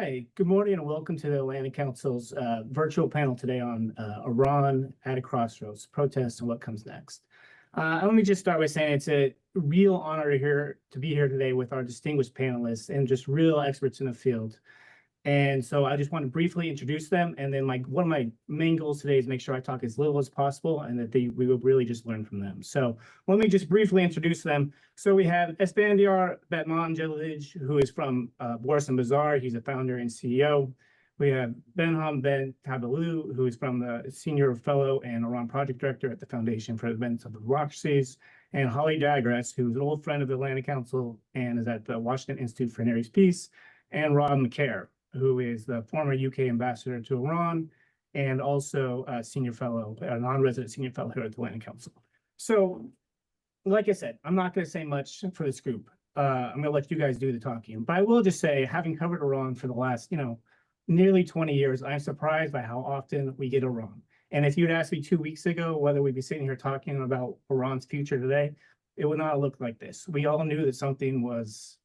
Hi, good morning and welcome to the Atlantic Council's virtual panel today on Iran at a crossroads, protests and what comes next. Let me just start by saying it's a real honor to be here today with our distinguished panelists and just real experts in the field. And so I just want to briefly introduce them. And then one of my main goals today is make sure I talk as little as possible and that we will really just learn from them. So let me just briefly introduce them. So we have Esfandiar Batmanjelic, who is from Boris and Bazaar. He's a founder and CEO. We have Benham Ben Tabalou, who is from the Senior Fellow and Iran Project Director at the Foundation for the Defense of the Democracies, and Holly Dagres, who's an old friend of the Atlantic Council and is at the Washington Institute for Near East Peace, and Rob McCare, who is the former UK ambassador to Iran and also a senior fellow, a non-resident senior fellow here at the Atlantic Council. So, like I said, I'm not going to say much for this group. I'm going to let you guys do the talking. But I will just say, having covered Iran for the last, nearly 20 years, I'm surprised by how often we get it wrong. And if you'd asked me 2 weeks ago whether we'd be sitting here talking about Iran's future today, it would not have looked like this. We all knew that something was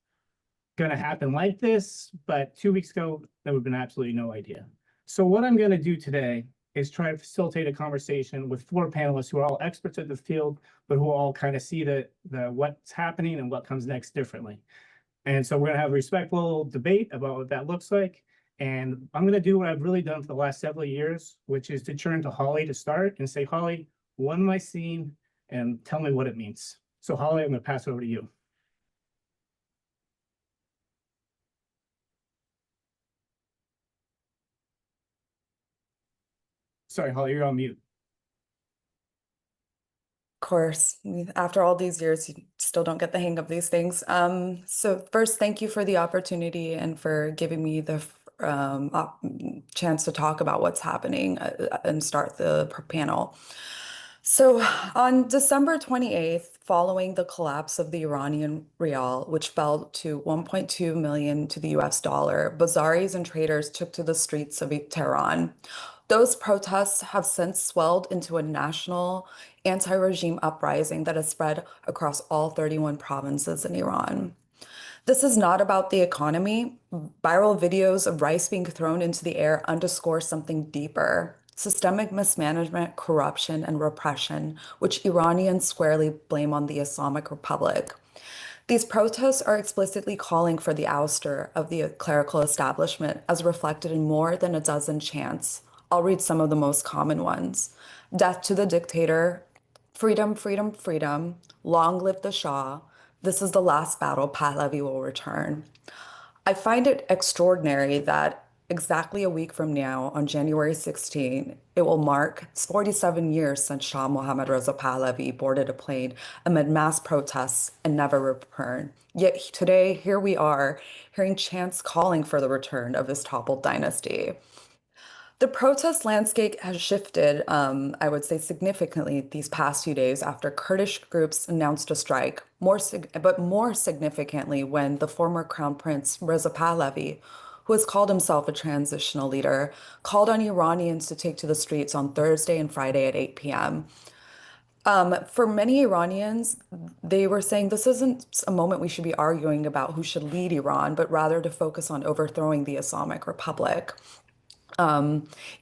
going to happen like this, but 2 weeks ago, there would have been absolutely no idea. So what I'm going to do today is try to facilitate a conversation with 4 panelists who are all experts in the field, but who all kind of see the what's happening and what comes next differently. And so we're going to have a respectful debate about what that looks like. And I'm going to do what I've really done for the last several years, which is to turn to Holly to start and say, Holly, what am I seeing? And tell me what it means. So Holly, I'm going to pass it over to you. Sorry, Holly, you're on mute. Of course, after all these years, you still don't get the hang of these things. So first, thank you for the opportunity and for giving me the chance to talk about what's happening and start the panel. So on December 28th, following the collapse of the Iranian rial, which fell to 1.2 million to the US dollar, Bazaris and traders took to the streets of Tehran. Those protests have since swelled into a national anti-regime uprising that has spread across all 31 provinces in Iran. This is not about the economy. Viral videos of rice being thrown into the air underscore something deeper: systemic mismanagement, corruption, and repression, which Iranians squarely blame on the Islamic Republic. These protests are explicitly calling for the ouster of the clerical establishment, as reflected in more than a dozen chants. I'll read some of the most common ones. Death to the dictator, freedom, freedom, freedom, long live the Shah, this is the last battle, Pahlavi will return. I find it extraordinary that exactly a week from now, on January 16, it will mark 47 years since Shah Mohammad Reza Pahlavi boarded a plane amid mass protests and never returned. Yet today, here we are, hearing chants calling for the return of this toppled dynasty. The protest landscape has shifted, I would say, significantly these past few days after Kurdish groups announced a strike, but more significantly when the former Crown Prince Reza Pahlavi, who has called himself a transitional leader, called on Iranians to take to the streets on Thursday and Friday at 8 p.m. For many Iranians, they were saying this isn't a moment we should be arguing about who should lead Iran, but rather to focus on overthrowing the Islamic Republic.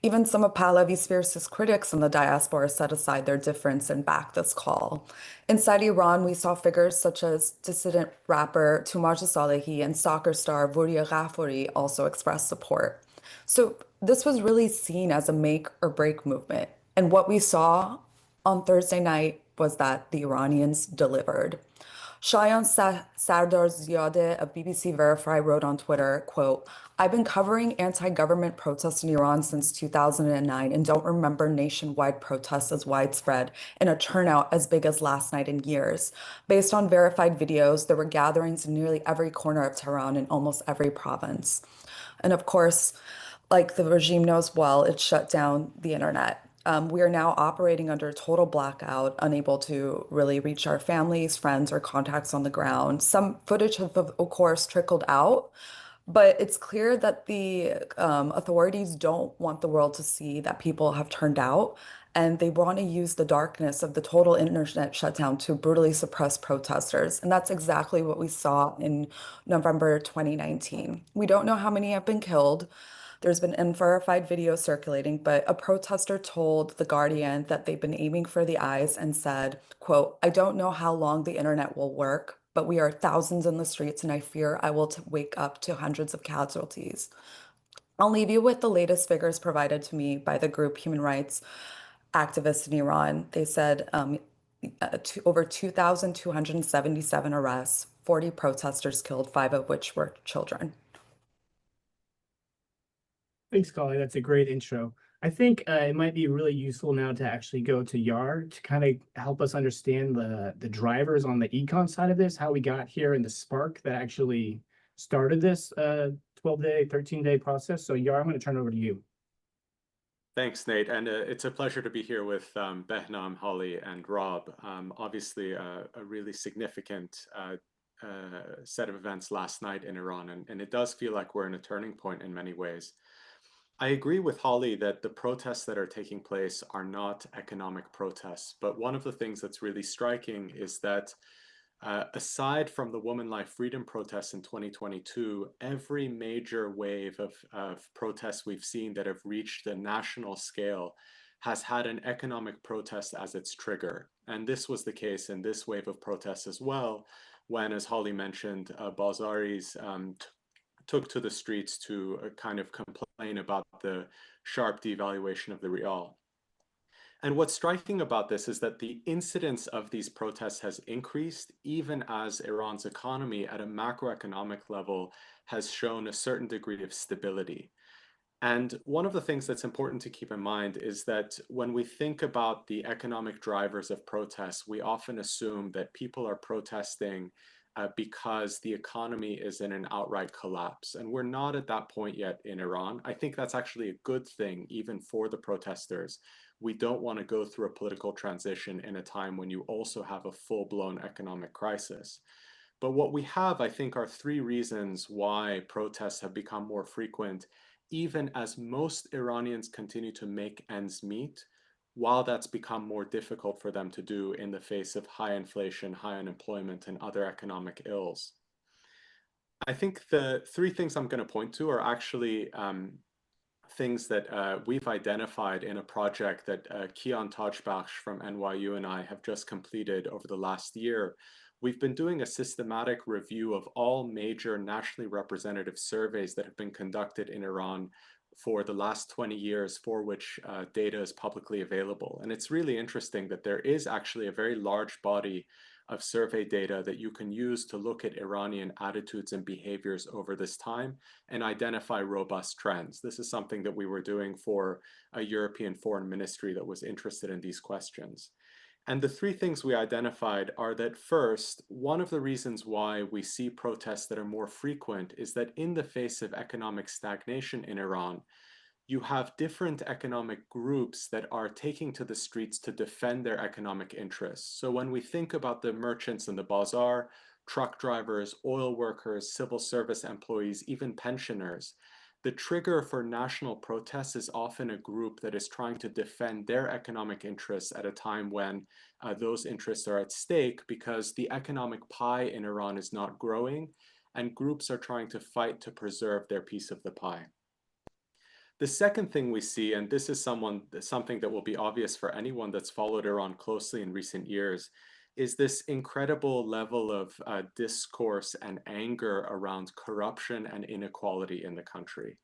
Even some of Pahlavi's fiercest critics in the diaspora set aside their difference and backed this call. Inside Iran, we saw figures such as dissident rapper Tumaj Salehi and soccer star Vuria Ghafouri also express support. So this was really seen as a make or break movement. And what we saw on Thursday night was that the Iranians delivered. Shayan Sardarzadeh of BBC Verify wrote on Twitter, quote, I've been covering anti-government protests in Iran since 2009 and don't remember nationwide protests as widespread and a turnout as big as last night in years. Based on verified videos, there were gatherings in nearly every corner of Tehran in almost every province. And of course, like the regime knows well, it shut down the internet. We are now operating under total blackout, unable to really reach our families, friends, or contacts on the ground. Some footage of course, trickled out, But it's clear that the authorities don't want the world to see that people have turned out, and they want to use the darkness of the total internet shutdown to brutally suppress protesters. And that's exactly what we saw in November 2019. We don't know how many have been killed. There's been unverified video circulating, but a protester told The Guardian that they've been aiming for the eyes and said, quote, "I don't know how long the internet will work, but we are thousands in the streets and I fear I will wake up to hundreds of casualties." I'll leave you with the latest figures provided to me by the group Human Rights Activists in Iran. They said over 2,277 arrests, 40 protesters killed, five of which were children. Thanks, Collie. That's a great intro. I think it might be really useful now to actually go to Yar to kind of help us understand the drivers on the econ side of this, how we got here, and the spark that actually started this 12-day, 13-day process. So Yar, I'm going to turn it over to you. Thanks, Nate. And it's a pleasure to be here with Behnam, Holly, and Rob. Obviously, a really significant set of events last night in Iran, and it does feel like we're in a turning point in many ways. I agree with Holly that the protests that are taking place are not economic protests, but one of the things that's really striking is that aside from the Woman Life Freedom protests in 2022, every major wave of protests we've seen that have reached the national scale has had an economic protest as its trigger. And this was the case in this wave of protests as well, when, as Holly mentioned, Bazaris took to the streets to kind of complain about the sharp devaluation of the rial. And what's striking about this is that the incidence of these protests has increased, even as Iran's economy at a macroeconomic level has shown a certain degree of stability. And one of the things that's important to keep in mind is that when we think about the economic drivers of protests, we often assume that people are protesting because the economy is in an outright collapse. And we're not at that point yet in Iran. I think that's actually a good thing, even for the protesters. We don't want to go through a political transition in a time when you also have a full-blown economic crisis. But what we have, I think, are three reasons why protests have become more frequent, even as most Iranians continue to make ends meet, while that's become more difficult for them to do in the face of high inflation, high unemployment, and other economic ills. I think the three things I'm going to point to are actually things that we've identified in a project that Kian Tajbakhsh from NYU and I have just completed over the last year. We've been doing a systematic review of all major nationally representative surveys that have been conducted in Iran for the last 20 years, for which data is publicly available. And it's really interesting that there is actually a very large body of survey data that you can use to look at Iranian attitudes and behaviors over this time and identify robust trends. This is something that we were doing for a European foreign ministry that was interested in these questions. And the three things we identified are that first, one of the reasons why we see protests that are more frequent is that in the face of economic stagnation in Iran, you have different economic groups that are taking to the streets to defend their economic interests. So when we think about the merchants in the bazaar, truck drivers, oil workers, civil service employees, even pensioners, the trigger for national protests is often a group that is trying to defend their economic interests at a time when those interests are at stake because the economic pie in Iran is not growing and groups are trying to fight to preserve their piece of the pie. The second thing we see, and this is something that will be obvious for anyone that's followed Iran closely in recent years, is this incredible level of discourse and anger around corruption and inequality in the country.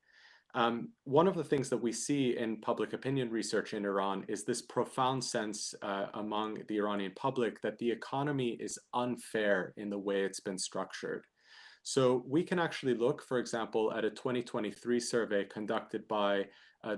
One of the things that we see in public opinion research in Iran is this profound sense among the Iranian public that the economy is unfair in the way it's been structured. So we can actually look, for example, at a 2023 survey conducted by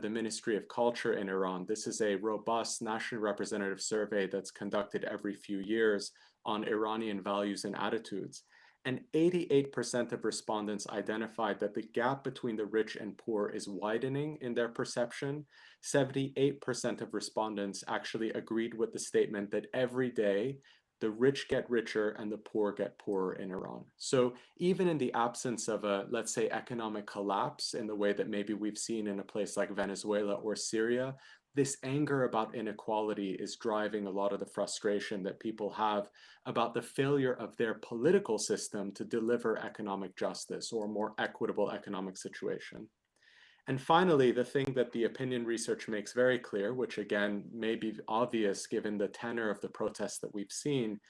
the Ministry of Culture in Iran. This is a robust nationally representative survey that's conducted every few years on Iranian values and attitudes. And 88% of respondents identified that the gap between the rich and poor is widening in their perception. 78% of respondents actually agreed with the statement that every day the rich get richer and the poor get poorer in Iran. So even in the absence of a, let's say, economic collapse in the way that maybe we've seen in a place like Venezuela or Syria, this anger about inequality is driving a lot of the frustration that people have about the failure of their political system to deliver economic justice or a more equitable economic situation. And finally, the thing that the opinion research makes very clear, which again may be obvious given the tenor of the protests that we've seen,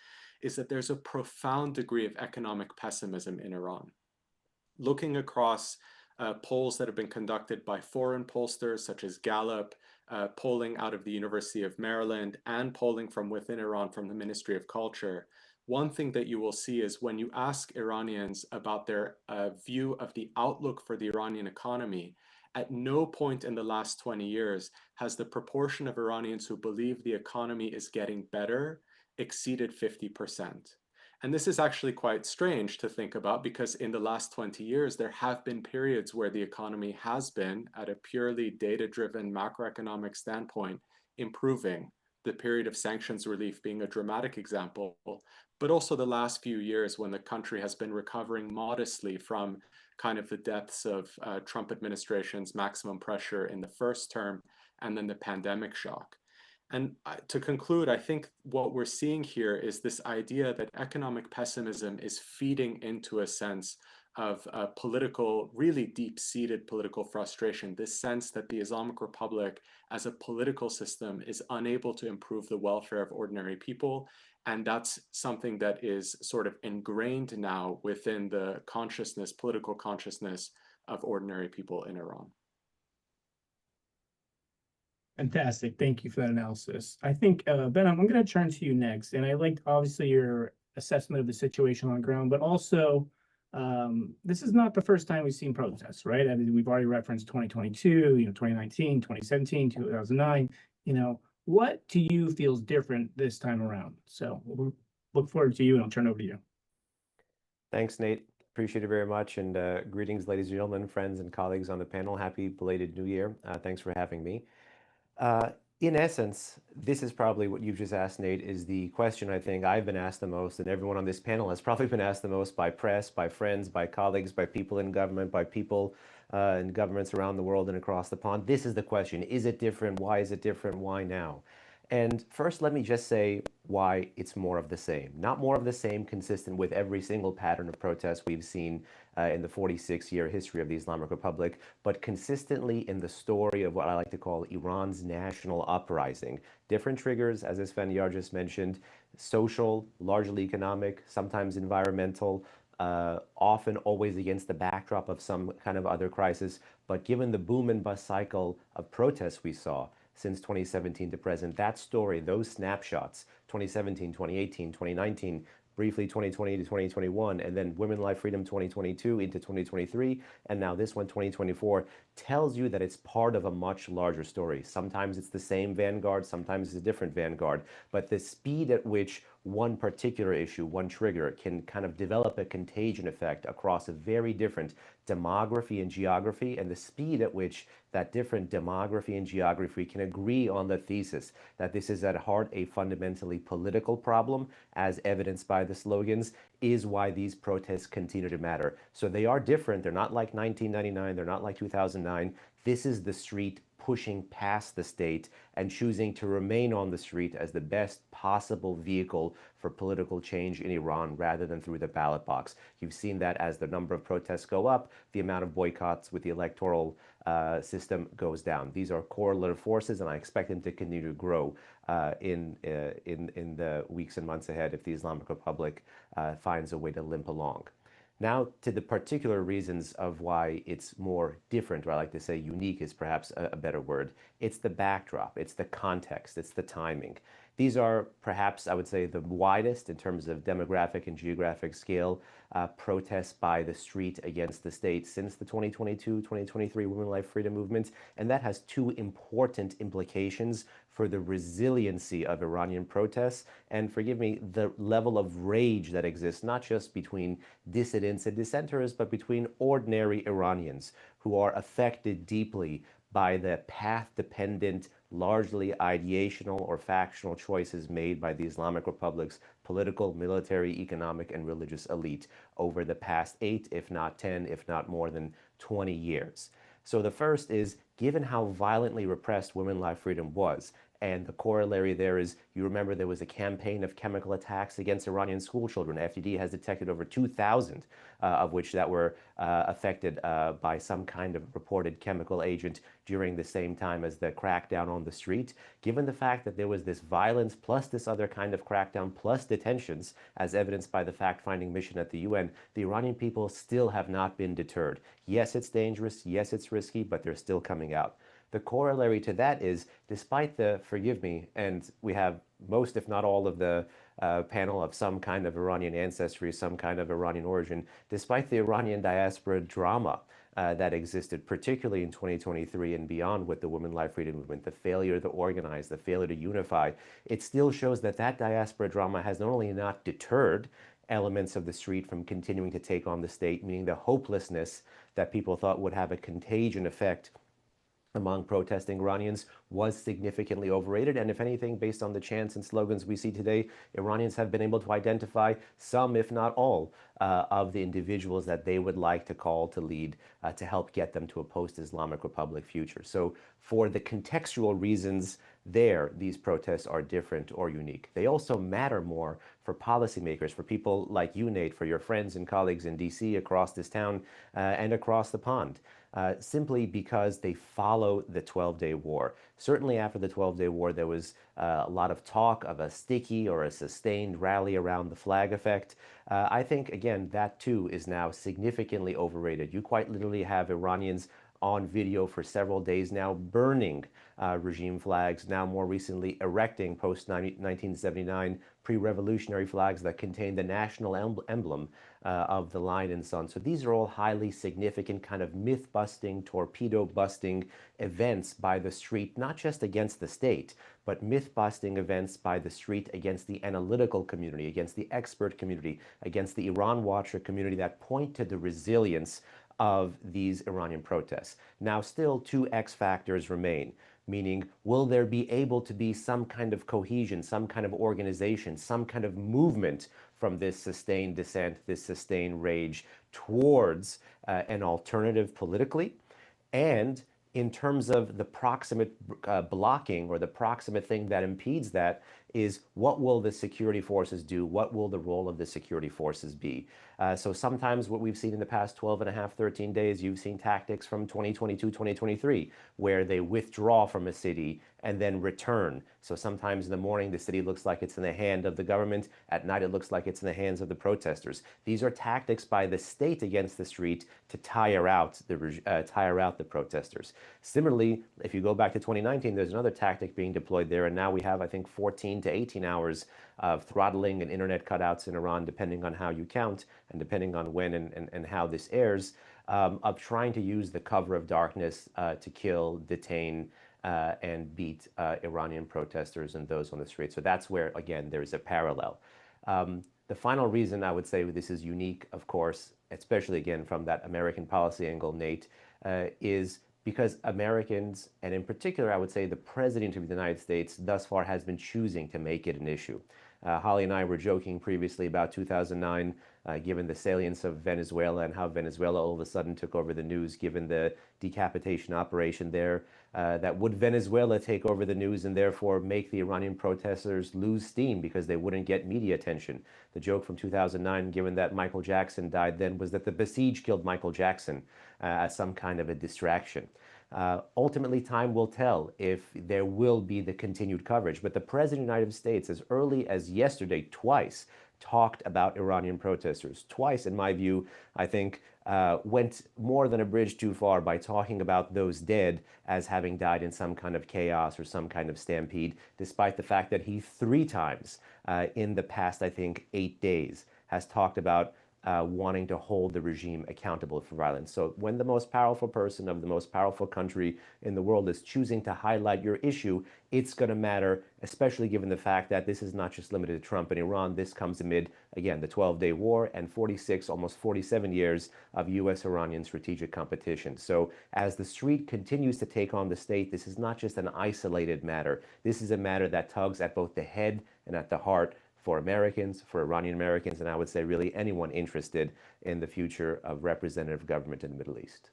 is that there's a profound degree of economic pessimism in Iran. Looking across polls that have been conducted by foreign pollsters such as Gallup, polling out of the University of Maryland, and polling from within Iran from the Ministry of Culture, one thing that you will see is when you ask Iranians about their view of the outlook for the Iranian economy, at no point in the last 20 years has the proportion of Iranians who believe the economy is getting better exceeded 50%. And this is actually quite strange to think about because in the last 20 years, there have been periods where the economy has been, at a purely data-driven macroeconomic standpoint, improving, the period of sanctions relief being a dramatic example, but also the last few years when the country has been recovering modestly from kind of the depths of Trump administration's maximum pressure in the first term and then the pandemic shock. And to conclude, I think what we're seeing here is this idea that economic pessimism is feeding into a sense of political, really deep-seated political frustration, this sense that the Islamic Republic as a political system is unable to improve the welfare of ordinary people. And that's something that is sort of ingrained now within the consciousness, political consciousness of ordinary people in Iran. Fantastic. Thank you for that analysis. I think, Ben, I'm going to turn to you next. And I liked, obviously, your assessment of the situation on the ground, but also, this is not the first time we've seen protests, right? I mean, we've already referenced 2022, 2019, 2017, 2009. What to you feels different this time around? So we'll look forward to you, and I'll turn it over to you. Thanks, Nate. Appreciate it very much. And greetings, ladies and gentlemen, friends and colleagues on the panel. Happy belated New Year. Thanks for having me. In essence, this is probably what you've just asked, Nate, is the question I think I've been asked the most, and everyone on this panel has probably been asked the most by press, by friends, by colleagues, by people in government, by people in governments around the world and across the pond. This is the question. Is it different? Why is it different? Why now? And first, let me just say why it's more of the same. Not more of the same consistent with every single pattern of protest we've seen in the 46-year history of the Islamic Republic, but consistently in the story of what I like to call Iran's national uprising. Different triggers, as Esfandiar just mentioned, social, largely economic, sometimes environmental, often always against the backdrop of some kind of other crisis. But given the boom and bust cycle of protests we saw since 2017 to present, that story, those snapshots, 2017, 2018, 2019, briefly 2020 to 2021, and then Women, Life, Freedom 2022 into 2023, and now this one, 2024, tells you that it's part of a much larger story. Sometimes it's the same vanguard, sometimes it's a different vanguard, but the speed at which one particular issue, one trigger, can kind of develop a contagion effect across a very different demography and geography, and the speed at which that different demography and geography can agree on the thesis that this is at heart a fundamentally political problem, as evidenced by the slogans, is why these protests continue to matter. So they are different. They're not like 1999. They're not like 2009. This is the street pushing past the state and choosing to remain on the street as the best possible vehicle for political change in Iran rather than through the ballot box. You've seen that as the number of protests go up, the amount of boycotts with the electoral system goes down. These are correlative forces, and I expect them to continue to grow in the weeks and months ahead if the Islamic Republic finds a way to limp along. Now to the particular reasons of why it's more different, or I like to say unique is perhaps a better word. It's the backdrop, it's the context, it's the timing. These are perhaps, I would say, the widest in terms of demographic and geographic scale protests by the street against the state since the 2022-2023 Women, Life, Freedom movements. And that has two important implications for the resiliency of Iranian protests, and forgive me, the level of rage that exists, not just between dissidents and dissenters, but between ordinary Iranians who are affected deeply by the path-dependent, largely ideational or factional choices made by the Islamic Republic's political, military, economic, and religious elite over the past 8, if not 10, if not more than 20 years. So the first is, given how violently repressed women's life freedom was, and the corollary there is, you remember there was a campaign of chemical attacks against Iranian school children. FDD has detected over 2,000 of which that were affected by some kind of reported chemical agent during the same time as the crackdown on the street. Given the fact that there was this violence plus this other kind of crackdown plus detentions, as evidenced by the fact-finding mission at the UN, the Iranian people still have not been deterred. Yes, it's dangerous. Yes, it's risky, but they're still coming out. The corollary to that is, despite the, forgive me, and we have most, if not all, of the panel of some kind of Iranian ancestry, some kind of Iranian origin, despite the Iranian diaspora drama that existed, particularly in 2023 and beyond with the Women Life Freedom Movement, the failure to organize, the failure to unify, it still shows that that diaspora drama has not only not deterred elements of the street from continuing to take on the state, meaning the hopelessness that people thought would have a contagion effect among protesting Iranians was significantly overrated. And if anything, based on the chants and slogans we see today, Iranians have been able to identify some, if not all, of the individuals that they would like to call to lead to help get them to a post-Islamic Republic future. So for the contextual reasons there, these protests are different or unique. They also matter more for policymakers, for people like you, Nate, for your friends and colleagues in DC, across this town, and across the pond. Simply because they follow the 12-day war. Certainly after the 12-day war, there was a lot of talk of a sticky or a sustained rally around the flag effect. I think, again, that too is now significantly overrated. You quite literally have Iranians on video for several days now burning regime flags, now more recently erecting post-1979 pre-revolutionary flags that contain the national emblem of the lion and sun. So these are all highly significant kind of myth-busting, torpedo-busting events by the street, not just against the state, but myth-busting events by the street against the analytical community, against the expert community, against the Iran watcher community that point to the resilience of these Iranian protests. Now, still, two X factors remain, meaning, will there be able to be some kind of cohesion, some kind of organization, some kind of movement from this sustained dissent, this sustained rage towards an alternative politically? And in terms of the proximate blocking or the proximate thing that impedes that is, what will the security forces do? What will the role of the security forces be? So sometimes what we've seen in the past 12 and a half, 13 days, you've seen tactics from 2022, 2023, where they withdraw from a city and then return. So sometimes in the morning, the city looks like it's in the hand of the government. At night, it looks like it's in the hands of the protesters. These are tactics by the state against the street to tire out the protesters. Similarly, if you go back to 2019, there's another tactic being deployed there. And now we have, I think, 14 to 18 hours of throttling and internet cutouts in Iran, depending on how you count and depending on when and how this airs, of trying to use the cover of darkness to kill, detain, and beat Iranian protesters and those on the street. So that's where, again, there's a parallel. The final reason I would say this is unique, of course, especially again from that American policy angle, Nate, is because Americans, and in particular, I would say the President of the United States thus far has been choosing to make it an issue. Holly and I were joking previously about 2009, given the salience of Venezuela and how Venezuela all of a sudden took over the news, given the decapitation operation there, that would Venezuela take over the news and therefore make the Iranian protesters lose steam because they wouldn't get media attention. The joke from 2009, given that Michael Jackson died then, was that the Besieged killed Michael Jackson as some kind of a distraction. Ultimately, time will tell if there will be the continued coverage. But the President of the United States, as early as yesterday, twice talked about Iranian protesters. Twice, in my view, I think, went more than a bridge too far by talking about those dead as having died in some kind of chaos or some kind of stampede, despite the fact that he 3 times in the past, I think, 8 days has talked about wanting to hold the regime accountable for violence. So when the most powerful person of the most powerful country in the world is choosing to highlight your issue, it's going to matter, especially given the fact that this is not just limited to Trump and Iran. This comes amid, again, the 12-day war and 46, almost 47 years of U.S.-Iranian strategic competition. So as the street continues to take on the state, this is not just an isolated matter. This is a matter that tugs at both the head and at the heart for Americans, for Iranian Americans, and I would say really anyone interested in the future of representative government in the Middle East.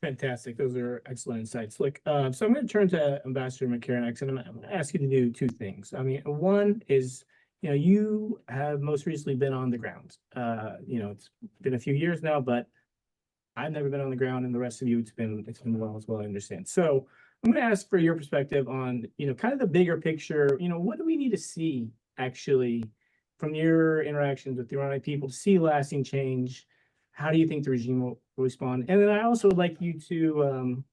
Fantastic. Those are excellent insights. Look, so I'm going to turn to Ambassador McCarran next, and I'm going to ask you to do two things. I mean, one is, you have most recently been on the ground. It's been a few years now, but I've never been on the ground, and the rest of you, it's been a while as well, I understand. So I'm going to ask for your perspective on, kind of the bigger picture. What do we need to see actually from your interactions with the Iranian people to see lasting change? How do you think the regime will respond? And then I also would like you to,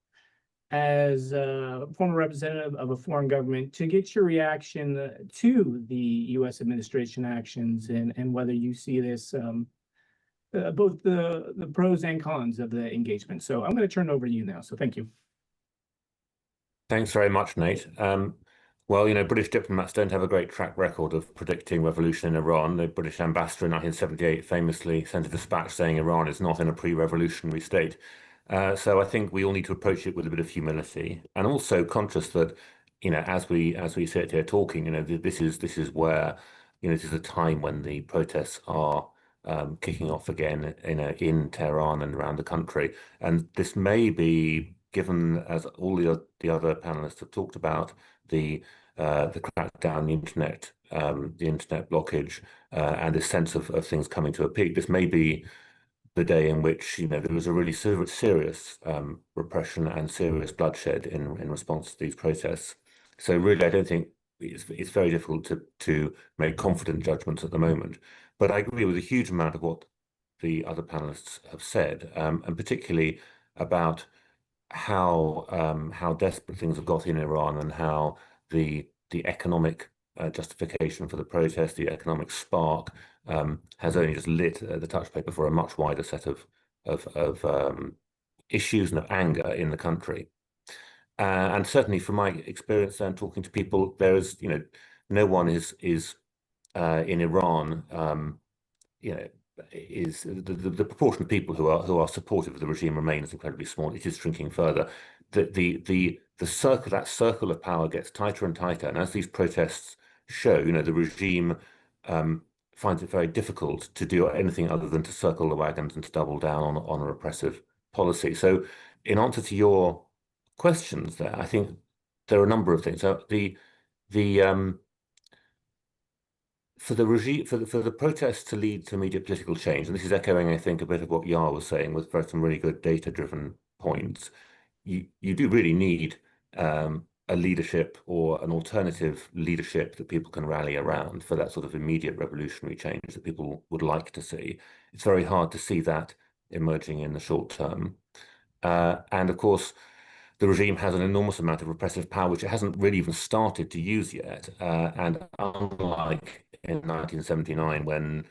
as a former representative of a foreign government, to get your reaction to the U.S. administration actions and whether you see this, both the pros and cons of the engagement. So I'm going to turn it over to you now. So thank you. Thanks very much, Nate. Well, British diplomats don't have a great track record of predicting revolution in Iran. The British ambassador in 1978 famously sent a dispatch saying Iran is not in a pre-revolutionary state. So I think we all need to approach it with a bit of humility, and also conscious that, as we sit here talking, this is where, this is a time when the protests are kicking off again in Tehran and around the country, and this may be, given, as all the other panelists have talked about, the crackdown, the internet blockage, and this sense of things coming to a peak. This may be the day in which there was a really serious repression and serious bloodshed in response to these protests. So really, I don't think it's very difficult to make confident judgments at the moment. But I agree with a huge amount of what the other panelists have said, and particularly about how desperate things have got in Iran, and how the economic justification for the protest, the economic spark, has only just lit the touch paper for a much wider set of issues and of anger in the country. And certainly, from my experience and talking to people, there is, no one is in Iran, is the proportion of people who are supportive of the regime remains incredibly small. It is shrinking further. That circle of power gets tighter and tighter, and as these protests show, the regime finds it very difficult to do anything other than to circle the wagons and to double down on a repressive policy. So, in answer to your questions, there, I think there are a number of things. So for the regime, for the protests to lead to immediate political change, and this is echoing, I think, a bit of what Yar was saying with some really good data-driven points. You do really need a leadership or an alternative leadership that people can rally around for that sort of immediate revolutionary change that people would like to see. It's very hard to see that emerging in the short term. And of course, the regime has an enormous amount of repressive power, which it hasn't really even started to use yet. And unlike in 1979, when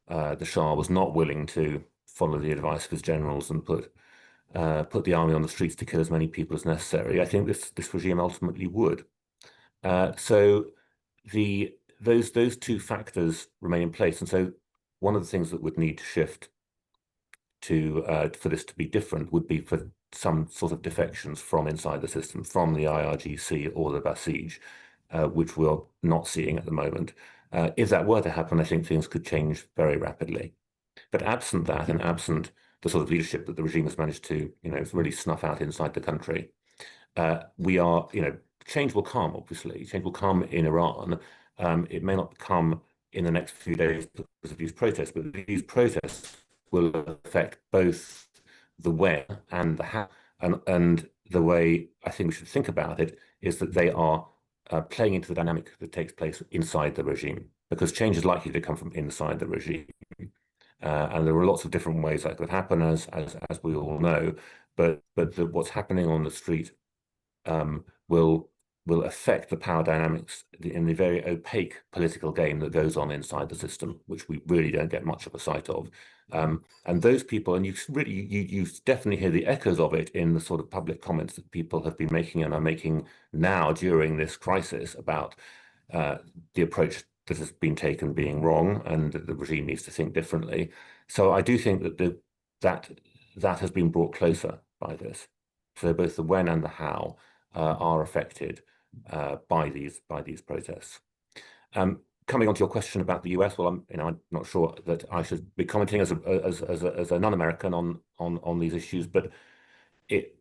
the Shah was not willing to follow the advice of his generals and put the army on the streets to kill as many people as necessary, I think this regime ultimately would. So those two factors remain in place, and so one of the things that would need to shift for this to be different would be for some sort of defections from inside the system, from the IRGC or the Basij, which we're not seeing at the moment. If that were to happen, I think things could change very rapidly. But absent that, and absent the sort of leadership that the regime has managed to, really snuff out inside the country, change will come, obviously. Change will come in Iran. It may not come in the next few days because of these protests, but these protests will affect both the when and the how. And the way I think we should think about it is that they are playing into the dynamic that takes place inside the regime, because change is likely to come from inside the regime. And there are lots of different ways that could happen, as we all know. But what's happening on the street will affect the power dynamics in the very opaque political game that goes on inside the system, which we really don't get much of a sight of. And those people, and you definitely hear the echoes of it in the sort of public comments that people have been making and are making now during this crisis about the approach that has been taken being wrong, and that the regime needs to think differently. So I do think that has been brought closer by this. So both the when and the how are affected. by these protests. Coming on to your question about the US, well, I'm not sure that I should be commenting as a non-American on these issues, but it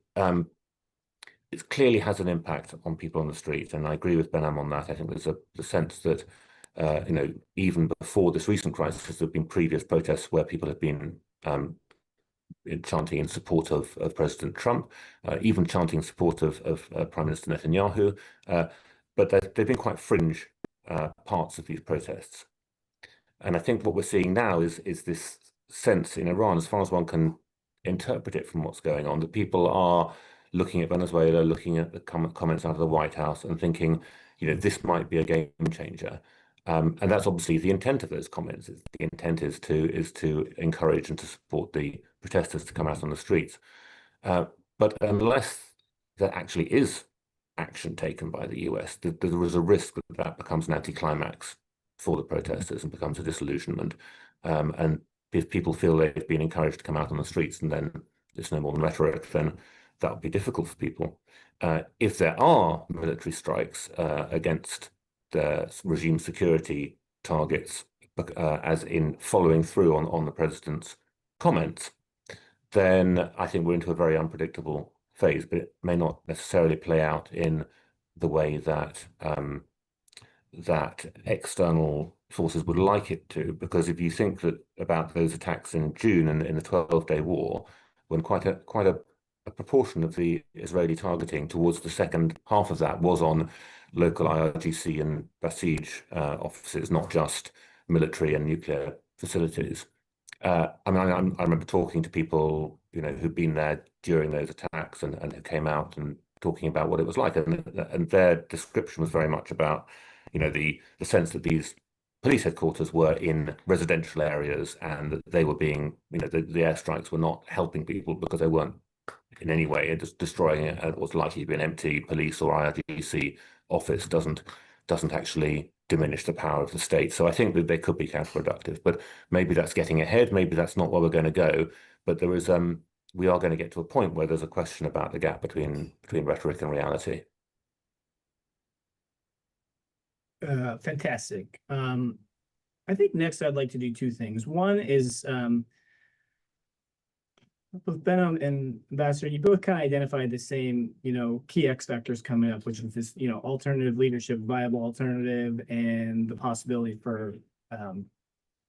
clearly has an impact on people on the street, and I agree with Benham on that. I think there's the sense that even before this recent crisis, there have been previous protests where people have been chanting in support of President Trump, even chanting in support of Prime Minister Netanyahu, but they've been quite fringe parts of these protests. And I think what we're seeing now is this sense in Iran, as far as one can interpret it from what's going on, that people are looking at Venezuela, looking at the comments out of the White House and thinking, this might be a game changer. And that's obviously the intent of those comments. The intent is to encourage and to support the protesters to come out on the streets. But unless there actually is action taken by the US, there is a risk that becomes an anticlimax for the protesters and becomes a disillusionment. And if people feel they've been encouraged to come out on the streets and then it's no more than rhetoric, then that would be difficult for people. If there are military strikes against the regime security targets, as in following through on the president's comments, then I think we're into a very unpredictable phase, but it may not necessarily play out in the way that that external forces would like it to, because if you think about those attacks in June and in the 12-day war, when quite a proportion of the Israeli targeting towards the second half of that was on local IRGC and Basij offices, not just military and nuclear facilities. I remember talking to people, who'd been there during those attacks and who came out and talking about what it was like, and their description was very much about, the sense that these police headquarters were in residential areas and that they were being, the airstrikes were not helping people because they weren't in any way just destroying what's likely to be an empty police or IRGC office doesn't actually diminish the power of the state. So I think that they could be counterproductive, but maybe that's getting ahead. Maybe that's not where we're going to go. But there is, we are going to get to a point where there's a question about the gap between rhetoric and reality. Fantastic. I think next I'd like to do two things. One is both Benham and Ambassador, you both kind of identified the same, key X factors coming up, which is this, alternative leadership, viable alternative, and the possibility for,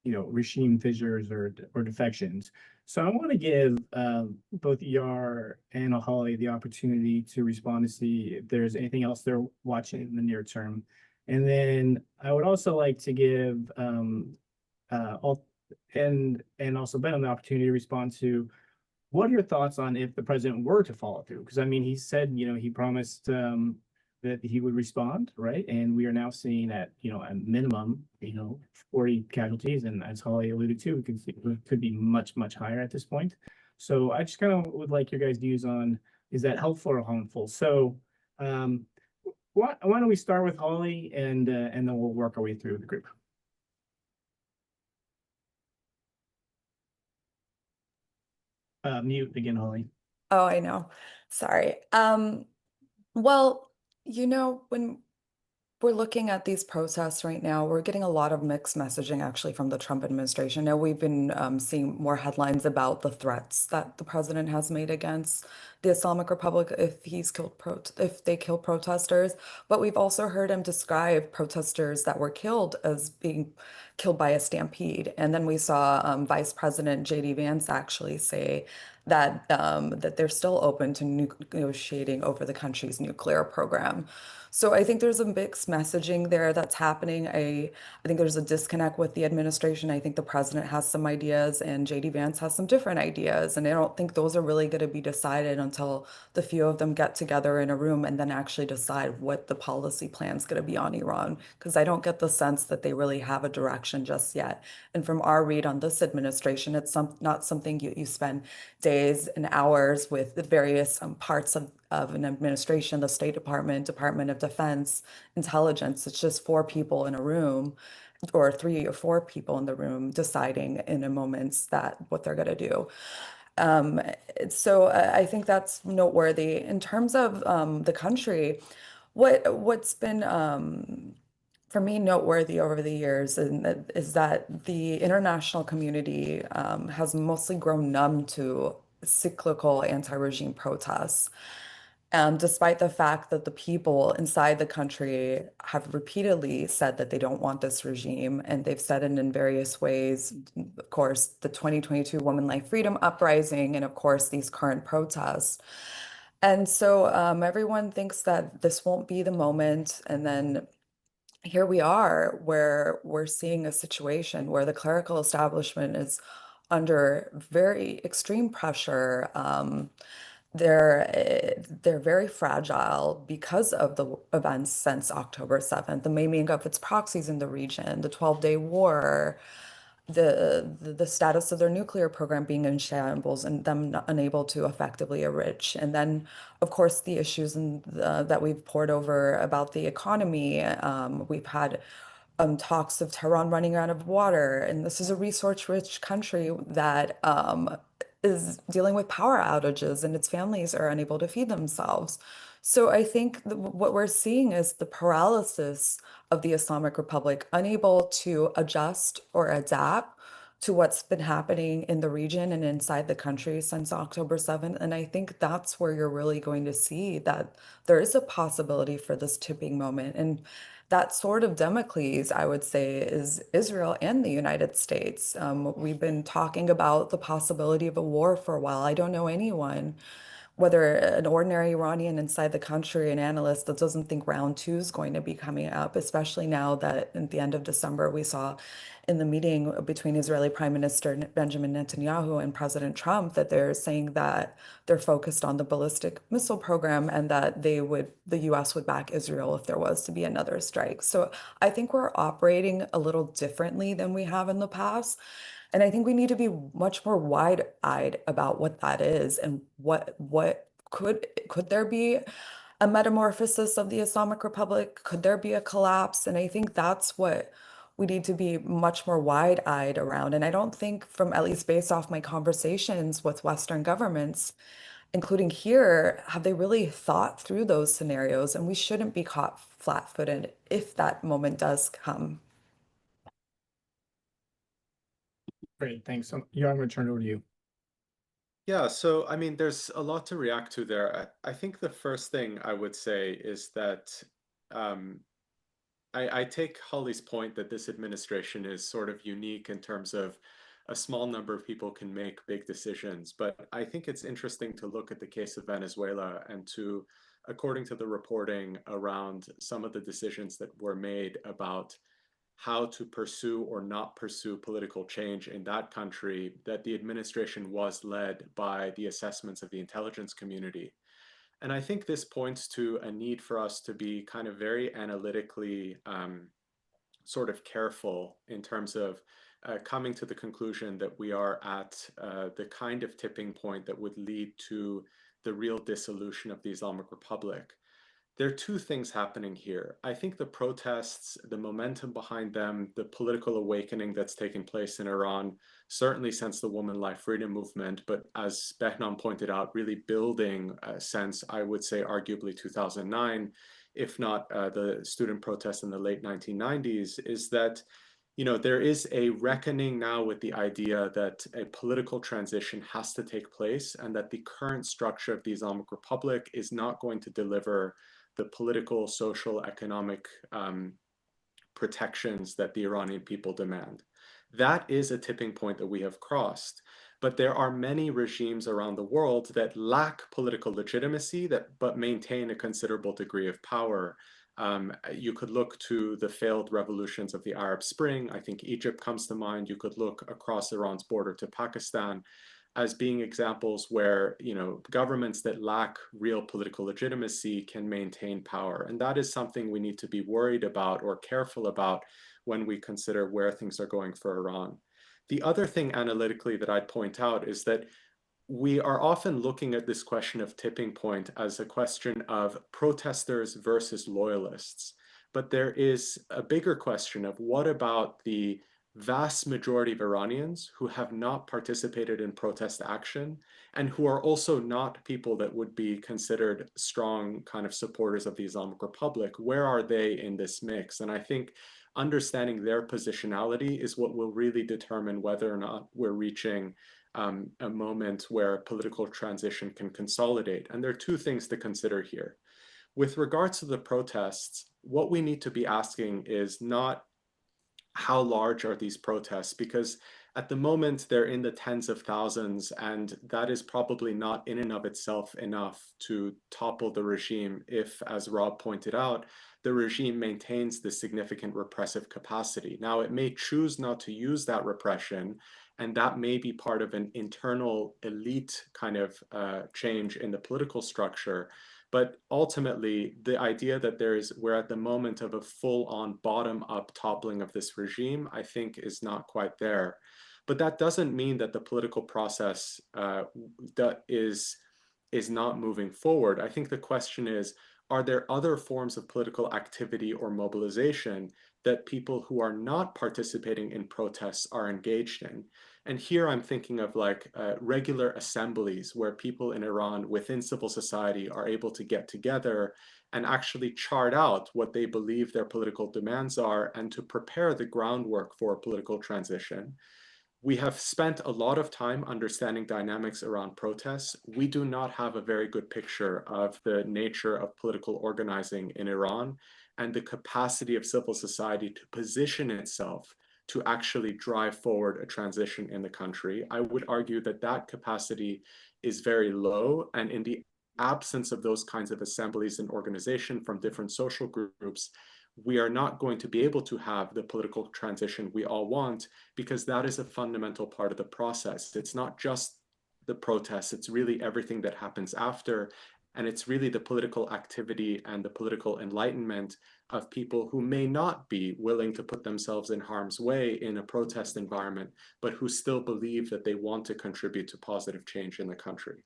regime fissures or defections. So I want to give both Yar and Holly the opportunity to respond to see if there's anything else they're watching in the near term. And then I would also like to give and also Benham the opportunity to respond to what are your thoughts on if the president were to follow through? Because he said, he promised that he would respond, right? And we are now seeing at, a minimum, 40 casualties. And as Holly alluded to, it could be much, much higher at this point. So I just kind of would like your guys' views on, is that helpful or harmful? So why don't we start with Holly and then we'll work our way through the group. Mute again, Holly. Oh, I know. Sorry. Well, when we're looking at these protests right now, we're getting a lot of mixed messaging actually from the Trump administration. Now we've been seeing more headlines about the threats that the president has made against the Islamic Republic if they kill protesters. But we've also heard him describe protesters that were killed as being killed by a stampede. And then we saw Vice President J.D. Vance actually say that that they're still open to negotiating over the country's nuclear program. So I think there's a mixed messaging there that's happening. I think there's a disconnect with the administration. I think the president has some ideas and J.D. Vance has some different ideas. And I don't think those are really going to be decided until the few of them get together in a room and then actually decide what the policy plan is going to be on Iran. Because I don't get the sense that they really have a direction just yet. And from our read on this administration, it's not something you spend days and hours with the various parts of an administration, the State Department, Department of Defense, intelligence. It's just 4 people in a room or 3 or 4 people in the room deciding in a moment that what they're going to do. So I think that's noteworthy. In terms of the country, What's been for me noteworthy over the years is that the international community has mostly grown numb to cyclical anti-regime protests. Despite the fact that the people inside the country have repeatedly said that they don't want this regime, and they've said it in various ways, of course, the 2022 Women Life Freedom Uprising, and of course, these current protests. And so everyone thinks that this won't be the moment. And then here we are, where we're seeing a situation where the clerical establishment is under very extreme pressure. They're very fragile because of the events since October 7th, the maiming of its proxies in the region, the 12-day war, the status of their nuclear program being in shambles and them unable to effectively enrich. And then, of course, the issues that we've poured over about the economy. We've had talks of Tehran running out of water, and this is a resource-rich country that is dealing with power outages, and its families are unable to feed themselves. So I think what we're seeing is the paralysis of the Islamic Republic, unable to adjust or adapt to what's been happening in the region and inside the country since October 7th. And I think that's where you're really going to see that there is a possibility for this tipping moment. And that sword of Damocles, I would say, is Israel and the United States. We've been talking about the possibility of a war for a while. I don't know anyone, whether an ordinary Iranian inside the country, an analyst that doesn't think round two is going to be coming up, especially now that at the end of December, we saw in the meeting between Israeli Prime Minister Benjamin Netanyahu and President Trump that they're saying that they're focused on the ballistic missile program and that the US would back Israel if there was to be another strike. So I think we're operating a little differently than we have in the past. And I think we need to be much more wide-eyed about what that is and what could there be a metamorphosis of the Islamic Republic? Could there be a collapse? And I think that's what we need to be much more wide-eyed around. And I don't think, from at least based off my conversations with Western governments, including here, have they really thought through those scenarios? And we shouldn't be caught flat-footed if that moment does come. Great, thanks. So, yeah, I'm going to turn it over to you. Yeah, so I mean, there's a lot to react to there. I think the first thing I would say is that I take Holly's point that this administration is sort of unique in terms of a small number of people can make big decisions. But I think it's interesting to look at the case of Venezuela and to, according to the reporting around some of the decisions that were made about how to pursue or not pursue political change in that country, that the administration was led by the assessments of the intelligence community. And I think this points to a need for us to be kind of very analytically sort of careful in terms of coming to the conclusion that we are at the kind of tipping point that would lead to the real dissolution of the Islamic Republic. There are two things happening here. I think the protests, the momentum behind them, the political awakening that's taken place in Iran, certainly since the Women Life Freedom movement, but as Behnam pointed out, really building since, I would say, arguably 2009, if not the student protests in the late 1990s, is that there is a reckoning now with the idea that a political transition has to take place and that the current structure of the Islamic Republic is not going to deliver the political, social, economic protections that the Iranian people demand. That is a tipping point that we have crossed. But there are many regimes around the world that lack political legitimacy but maintain a considerable degree of power. You could look to the failed revolutions of the Arab Spring. I think Egypt comes to mind. You could look across Iran's border to Pakistan as being examples where governments that lack real political legitimacy can maintain power. And that is something we need to be worried about or careful about when we consider where things are going for Iran. The other thing analytically that I'd point out is that we are often looking at this question of tipping point as a question of protesters versus loyalists. But there is a bigger question of what about the vast majority of Iranians who have not participated in protest action and who are also not people that would be considered strong kind of supporters of the Islamic Republic. Where are they in this mix? And I think understanding their positionality is what will really determine whether or not we're reaching a moment where political transition can consolidate. And there are two things to consider here. With regards to the protests, what we need to be asking is not how large are these protests, because at the moment they're in the tens of thousands, and that is probably not in and of itself enough to topple the regime if, as Rob pointed out, the regime maintains this significant repressive capacity. Now, it may choose not to use that repression, and that may be part of an internal elite kind of change in the political structure. But ultimately, the idea that we're at the moment of a full-on bottom-up toppling of this regime, I think is not quite there. But that doesn't mean that the political process is not moving forward. I think the question is, are there other forms of political activity or mobilization that people who are not participating in protests are engaged in? And here I'm thinking of like regular assemblies where people in Iran within civil society are able to get together and actually chart out what they believe their political demands are and to prepare the groundwork for a political transition. We have spent a lot of time understanding dynamics around protests. We do not have a very good picture of the nature of political organizing in Iran and the capacity of civil society to position itself to actually drive forward a transition in the country. I would argue that that capacity is very low, and in the absence of those kinds of assemblies and organization from different social groups, we are not going to be able to have the political transition we all want, because that is a fundamental part of the process. It's not just the protests, it's really everything that happens after. And it's really the political activity and the political enlightenment of people who may not be willing to put themselves in harm's way in a protest environment, but who still believe that they want to contribute to positive change in the country.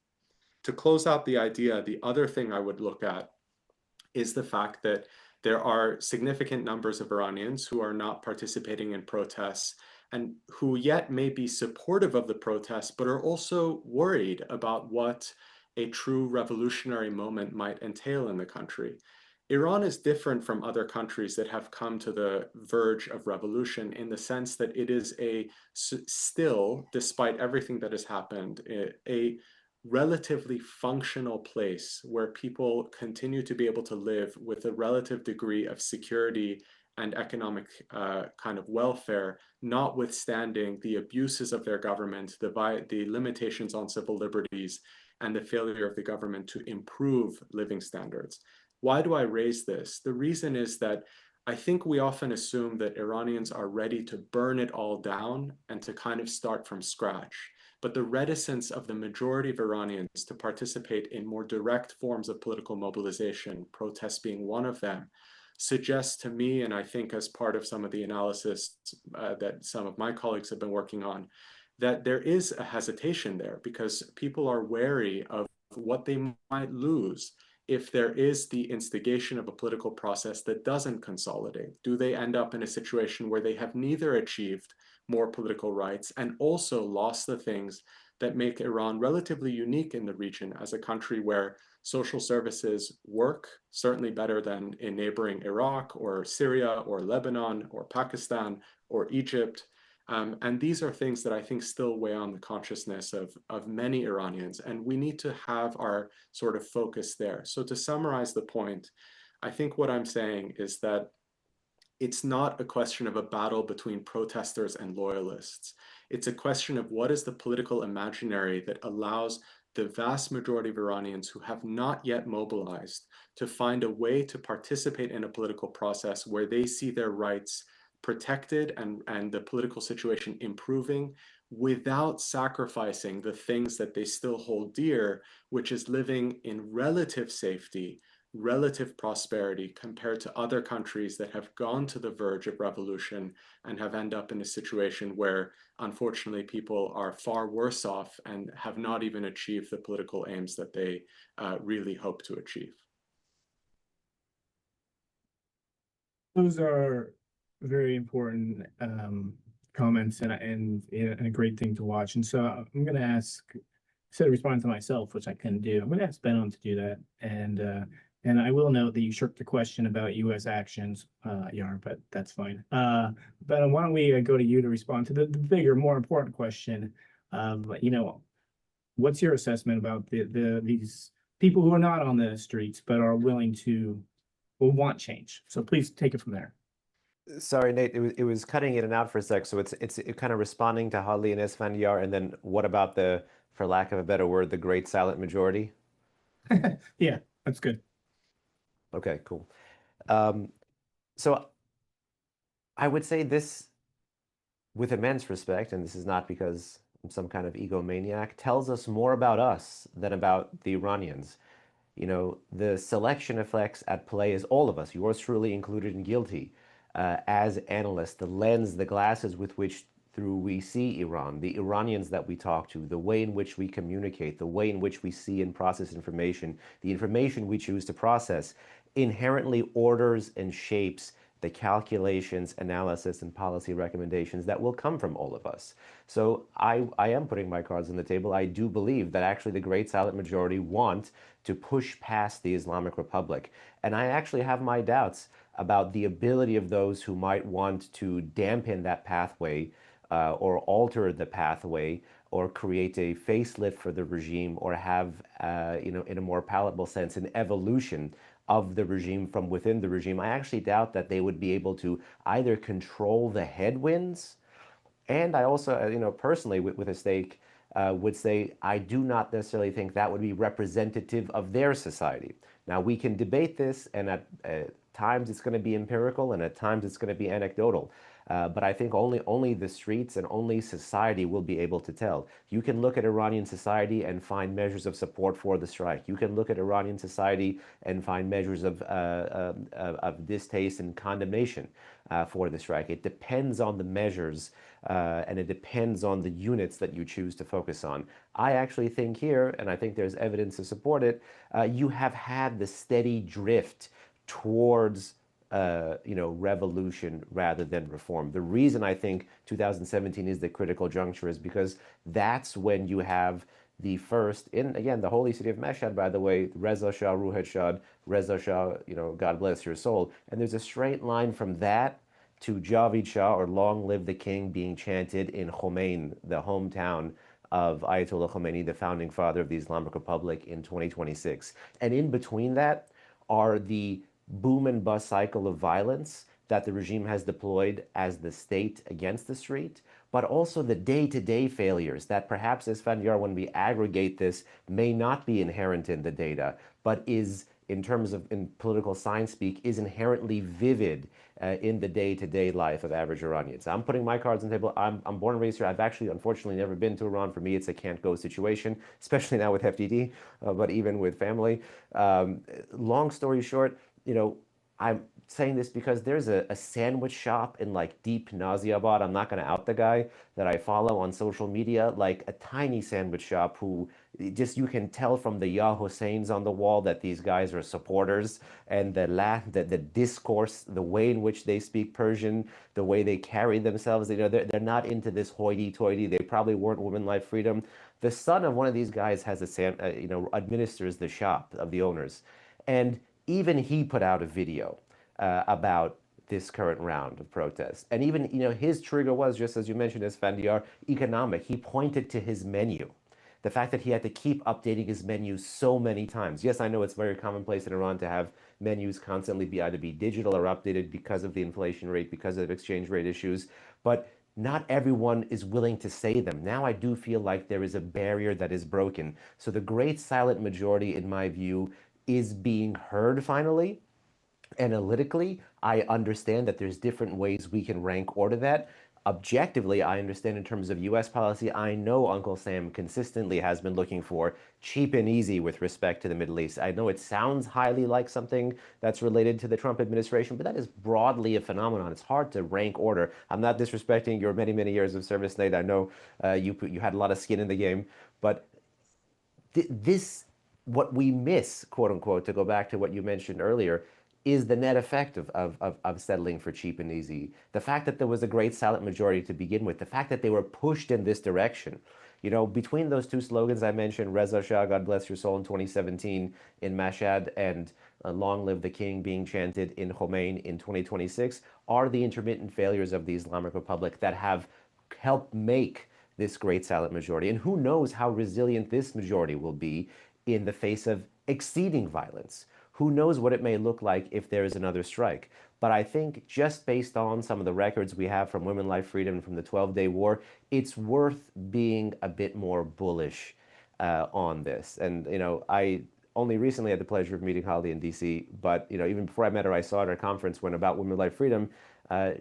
To close out the idea, the other thing I would look at is the fact that there are significant numbers of Iranians who are not participating in protests and who yet may be supportive of the protests, but are also worried about what a true revolutionary moment might entail in the country. Iran is different from other countries that have come to the verge of revolution in the sense that it is still, despite everything that has happened, a relatively functional place where people continue to be able to live with a relative degree of security and economic kind of welfare, notwithstanding the abuses of their government, the limitations on civil liberties, and the failure of the government to improve living standards. Why do I raise this? The reason is that I think we often assume that Iranians are ready to burn it all down and to kind of start from scratch. But the reticence of the majority of Iranians to participate in more direct forms of political mobilization, protests being one of them, suggests to me, and I think as part of some of the analysis that some of my colleagues have been working on, that there is a hesitation there because people are wary of what they might lose if there is the instigation of a political process that doesn't consolidate. Do they end up in a situation where they have neither achieved more political rights and also lost the things that make Iran relatively unique in the region as a country where social services work, certainly better than in neighboring Iraq or Syria or Lebanon or Pakistan or Egypt. And these are things that I think still weigh on the consciousness of many Iranians, and we need to have our sort of focus there. So to summarize the point, I think what I'm saying is that it's not a question of a battle between protesters and loyalists. It's a question of what is the political imaginary that allows the vast majority of Iranians who have not yet mobilized to find a way to participate in a political process where they see their rights protected and the political situation improving without sacrificing the things that they still hold dear, which is living in relative safety, relative prosperity compared to other countries that have gone to the verge of revolution and have ended up in a situation where, unfortunately, people are far worse off and have not even achieved the political aims that they really hope to achieve. Those are very important comments and a great thing to watch. And so I'm going to ask, instead of responding to myself, which I couldn't do, I'm going to ask Benon to do that. And I will note that you shirked the question about U.S. actions, Yar, but that's fine. Benon, why don't we go to you to respond to the bigger, more important question? What's your assessment about these people who are not on the streets but are willing to or want change? So please take it from there. Sorry, Nate, it was cutting in and out for a sec. So it's kind of responding to Holly and Esfandiar, and then what about the, for lack of a better word, the great silent majority? Yeah, that's good. Okay, cool. So I would say this with immense respect, and this is not because I'm some kind of egomaniac, tells us more about us than about the Iranians. The selection effects at play is all of us, yours truly included and guilty, as analysts, the lens, the glasses with which through we see Iran, the Iranians that we talk to, the way in which we communicate, the way in which we see and process information, the information we choose to process, inherently orders and shapes the calculations, analysis, and policy recommendations that will come from all of us. So I am putting my cards on the table. I do believe that actually the great silent majority want to push past the Islamic Republic. And I actually have my doubts about the ability of those who might want to dampen that pathway or alter the pathway or create a facelift for the regime or have, in a more palatable sense, an evolution of the regime from within the regime. I actually doubt that they would be able to either control the headwinds, and I also, personally with a stake, would say I do not necessarily think that would be representative of their society. Now, we can debate this, and at times it's going to be empirical, and at times it's going to be anecdotal. But I think only the streets and only society will be able to tell. You can look at Iranian society and find measures of support for the strike. You can look at Iranian society and find measures of distaste and condemnation for the strike. It depends on the measures and it depends on the units that you choose to focus on. I actually think here, and I think there's evidence to support it, you have had the steady drift towards revolution rather than reform. The reason I think 2017 is the critical juncture is because that's when you have the first, in again, the holy city of Mashhad, by the way, Reza Shah, Ruhed Shah, Reza Shah, God bless your soul. And there's a straight line from that to Javid Shah, or Long Live the King, being chanted in Khomeini, the hometown of Ayatollah Khomeini, the founding father of the Islamic Republic, in 2026. And in between that are the boom and bust cycle of violence that the regime has deployed as the state against the street, but also the day-to-day failures that perhaps, as Esfandiar, when we aggregate this, may not be inherent in the data, but is, in terms of in political science speak, is inherently vivid in the day-to-day life of average Iranians. I'm putting my cards on the table. I'm born and raised here. I've actually, unfortunately, never been to Iran. For me, it's a can't-go situation, especially now with FDD, but even with family. Long story short, I'm saying this because there's a sandwich shop in like deep Naziabad. I'm not going to out the guy that I follow on social media, like a tiny sandwich shop who just, you can tell from the Ya Husseins on the wall that these guys are supporters, and the discourse, the way in which they speak Persian, the way they carry themselves, they're not into this hoity-toity. They probably weren't Women Life Freedom. The son of one of these guys has administers the shop of the owners. And even he put out a video about this current round of protests. And even, his trigger was, just as you mentioned, Esfandiar, economic. He pointed to his menu. The fact that he had to keep updating his menu so many times. Yes, I know it's very commonplace in Iran to have menus constantly either be digital or updated because of the inflation rate, because of exchange rate issues, but not everyone is willing to say them. Now I do feel like there is a barrier that is broken. So the great silent majority, in my view, is being heard finally. Analytically, I understand that there's different ways we can rank order that. Objectively, I understand in terms of US policy, I know Uncle Sam consistently has been looking for cheap and easy with respect to the Middle East. I know it sounds highly like something that's related to the Trump administration, but that is broadly a phenomenon. It's hard to rank order. I'm not disrespecting your many, many years of service, Nate. I know you had a lot of skin in the game, but this, what we miss, quote unquote, to go back to what you mentioned earlier, is the net effect of settling for cheap and easy. The fact that there was a great silent majority to begin with, the fact that they were pushed in this direction. You know, between those two slogans I mentioned, Reza Shah, God bless your soul, in 2017 in Mashhad, and Long Live the King being chanted in Khomeini in 2026, are the intermittent failures of the Islamic Republic that have helped make this great silent majority. And who knows how resilient this majority will be in the face of exceeding violence. Who knows what it may look like if there is another strike. But I think just based on some of the records we have from Women, Life, Freedom, from the 12-Day War, it's worth being a bit more bullish on this. And, you know, I only recently had the pleasure of meeting Holly in DC, but, you know, even before I met her, I saw at her conference when about Women, Life, Freedom,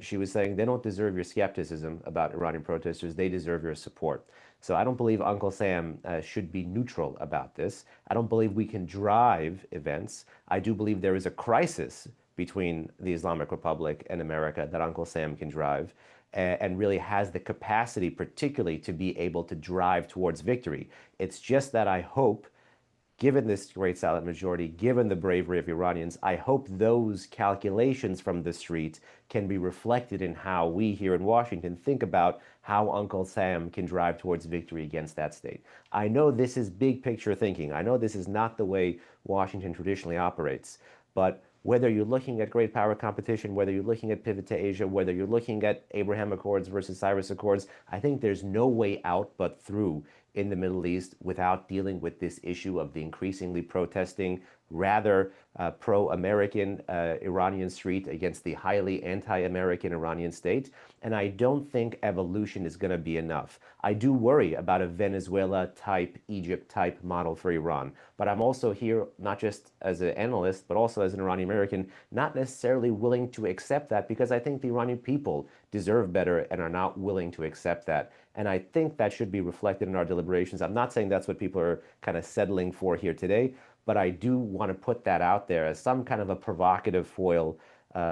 she was saying they don't deserve your skepticism about Iranian protesters, they deserve your support. So I don't believe Uncle Sam should be neutral about this. I don't believe we can drive events. I do believe there is a crisis between the Islamic Republic and America that Uncle Sam can drive and really has the capacity particularly to be able to drive towards victory. It's just that I hope, given this great silent majority, given the bravery of Iranians, I hope those calculations from the street can be reflected in how we here in Washington think about how Uncle Sam can drive towards victory against that state. I know this is big picture thinking. I know this is not the way Washington traditionally operates, but whether you're looking at great power competition, whether you're looking at pivot to Asia, whether you're looking at Abraham Accords versus Cyrus Accords, I think there's no way out but through in the Middle East without dealing with this issue of the increasingly protesting, rather pro-American Iranian street against the highly anti-American Iranian state. And I don't think evolution is going to be enough. I do worry about a Venezuela-type, Egypt-type model for Iran. But I'm also here, not just as an analyst, but also as an Iranian American, not necessarily willing to accept that because I think the Iranian people deserve better and are not willing to accept that. And I think that should be reflected in our deliberations. I'm not saying that's what people are kind of settling for here today, but I do want to put that out there as some kind of a provocative foil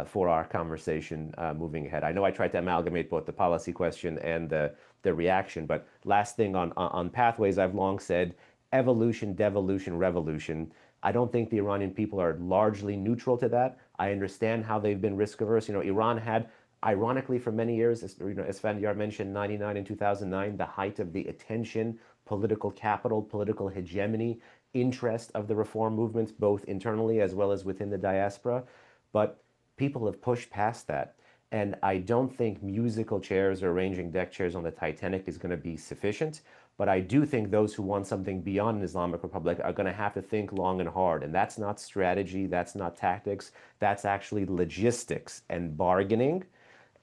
for our conversation moving ahead. I know I tried to amalgamate both the policy question and the reaction, but last thing on pathways, I've long said evolution, devolution, revolution. I don't think the Iranian people are largely neutral to that. I understand how they've been risk averse. You know, Iran had, ironically, for many years, as you know, Esfandiar mentioned, 99 and 2009, the height of the attention, political capital, political hegemony, interest of the reform movements, both internally as well as within the diaspora. But people have pushed past that. And I don't think musical chairs or arranging deck chairs on the Titanic is going to be sufficient. But I do think those who want something beyond an Islamic Republic are going to have to think long and hard. And that's not strategy, that's not tactics, that's actually logistics and bargaining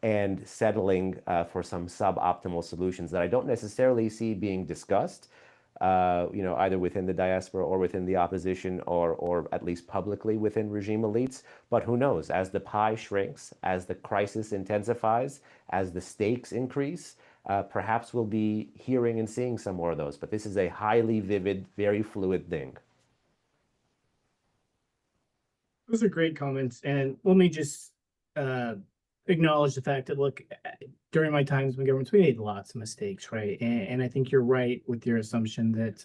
and settling for some suboptimal solutions that I don't necessarily see being discussed, you know, either within the diaspora or within the opposition or at least publicly within regime elites. But who knows, as the pie shrinks, as the crisis intensifies, as the stakes increase, perhaps we'll be hearing and seeing some more of those. But this is a highly vivid, very fluid thing. Those are great comments. And let me just acknowledge the fact that, look, during my times in governments, we made lots of mistakes, right? And I think you're right with your assumption that,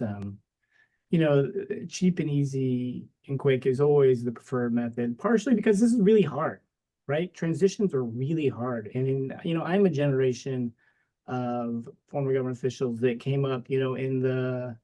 you know, cheap and easy and quick is always the preferred method, partially because this is really hard, right? Transitions are really hard. And, you know, I'm a generation of former government officials that came up, you know, in the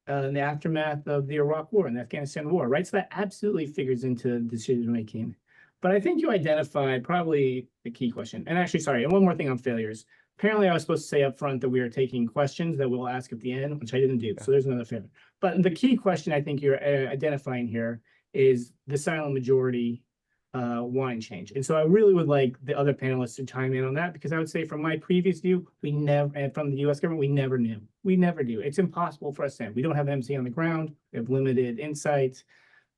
aftermath of the Iraq War and the Afghanistan War, right? So that absolutely figures into decision making. But I think you identified probably the key question. And actually, sorry, and one more thing on failures. Apparently, I was supposed to say up front that we are taking questions that we'll ask at the end, which I didn't do. So there's another failure. But the key question I think you're identifying here is the silent majority wanting change. And so I really would like the other panelists to chime in on that, because I would say from my previous view, we never, and from the US government, we never knew. We never do. It's impossible for us to. We don't have MC on the ground. We have limited insights,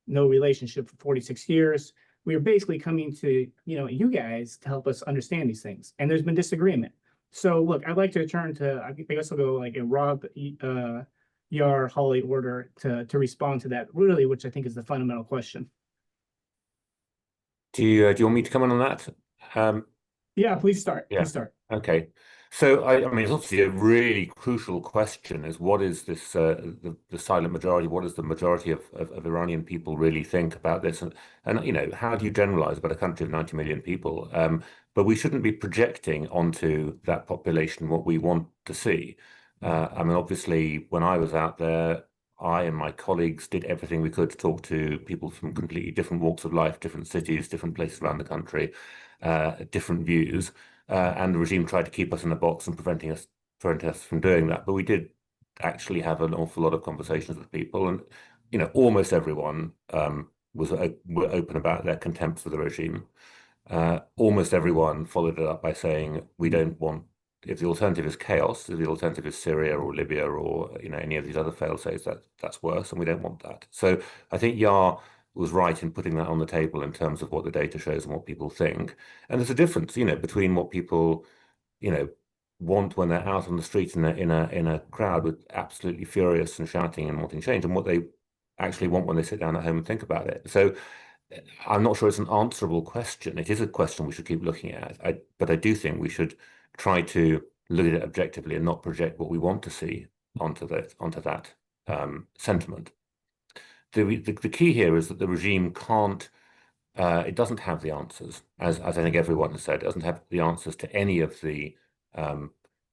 no relationship for 46 years. We are basically coming to, you know, you guys to help us understand these things. And there's been disagreement. So look, I'd like to turn to, I guess I'll go like a Rob, Yar, Holly order to respond to that, really, which I think is the fundamental question. Do you want me to come on that? Yeah, please start. Yeah. Please start. Okay. So, I mean, it's obviously a really crucial question is what is this, the silent majority, what does the majority of Iranian people really think about this? And, you know, how do you generalize about a country of 90 million people? But we shouldn't be projecting onto that population what we want to see. I mean, obviously, when I was out there, I and my colleagues did everything we could to talk to people from completely different walks of life, different cities, different places around the country, different views. And the regime tried to keep us in a box and prevent us from doing that. But we did actually have an awful lot of conversations with people, and you know, almost everyone were open about their contempt for the regime. Almost everyone followed it up by saying, "We don't want. If the alternative is chaos, if the alternative is Syria or Libya or you know any of these other fail-safes, that's worse, and we don't want that." So I think Yar was right in putting that on the table in terms of what the data shows and what people think. And there's a difference, you know, between what people, you know, want when they're out on the street in a crowd with absolutely furious and shouting and wanting change, and what they actually want when they sit down at home and think about it. So I'm not sure it's an answerable question. It is a question we should keep looking at. But I do think we should try to look at it objectively and not project what we want to see onto that sentiment. The key here is that the regime can't, it doesn't have the answers, as I think everyone has said, it doesn't have the answers to any of the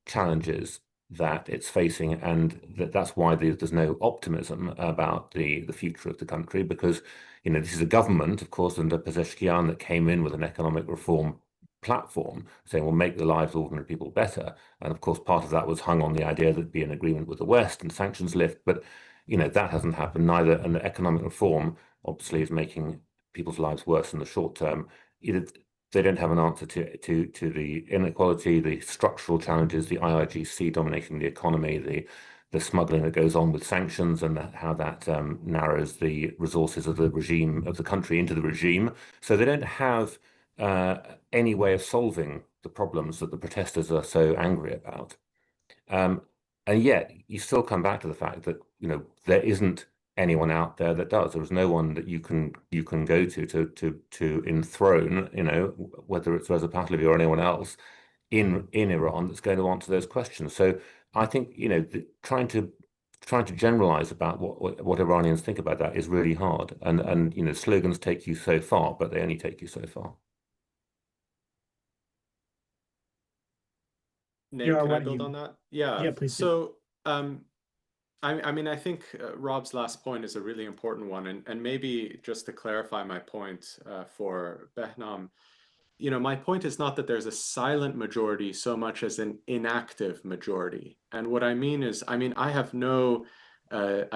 challenges that it's facing, and that's why there's no optimism about the future of the country, because you know this is a government, of course, under Pezeshkian that came in with an economic reform platform saying we'll make the lives of ordinary people better, and of course part of that was hung on the idea there'd be an agreement with the West and sanctions lift, but you know that hasn't happened neither, and the economic reform obviously is making people's lives worse in the short term. Either they don't have an answer to the inequality, the structural challenges, the IRGC dominating the economy, the smuggling that goes on with sanctions, and how that narrows the resources of the regime, of the country, into the regime. So they don't have any way of solving the problems that the protesters are so angry about. And yet you still come back to the fact that you know there isn't anyone out there that does. There is no one that you can go to enthrone, you know, whether it's Reza Pahlavi or anyone else in Iran that's going to answer those questions. So I think you know trying to generalize about what Iranians think about that is really hard. And you know slogans take you so far, but they only take you so far. Nate, Yar, can why I don't build you- on that? Yeah. Yeah, please do. So, I mean, I think Rob's last point is a really important one, and maybe just to clarify my point for Behnam, you know, my point is not that there's a silent majority so much as an inactive majority. And what I mean is, I mean, I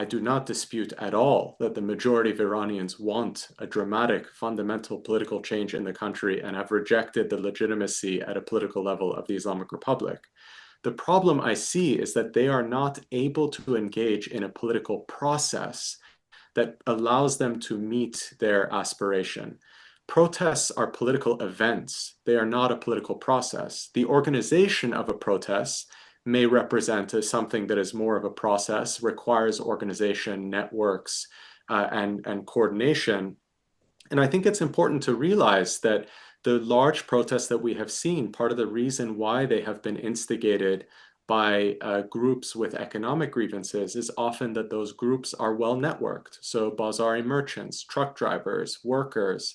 do not dispute at all that the majority of Iranians want a dramatic, fundamental political change in the country and have rejected the legitimacy at a political level of the Islamic Republic. The problem I see is that they are not able to engage in a political process that allows them to meet their aspiration. Protests are political events. They are not a political process. The organization of a protest may represent something that is more of a process, requires organization, networks, and coordination. And I think it's important to realize that the large protests that we have seen, part of the reason why they have been instigated by groups with economic grievances is often that those groups are well networked. So Bazari merchants, truck drivers, workers,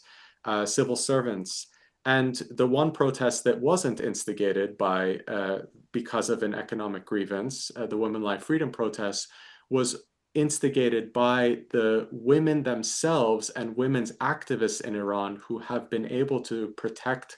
civil servants. And the one protest that wasn't instigated by because of an economic grievance, the Women Life Freedom protest, was instigated by the women themselves and women's activists in Iran who have been able to protect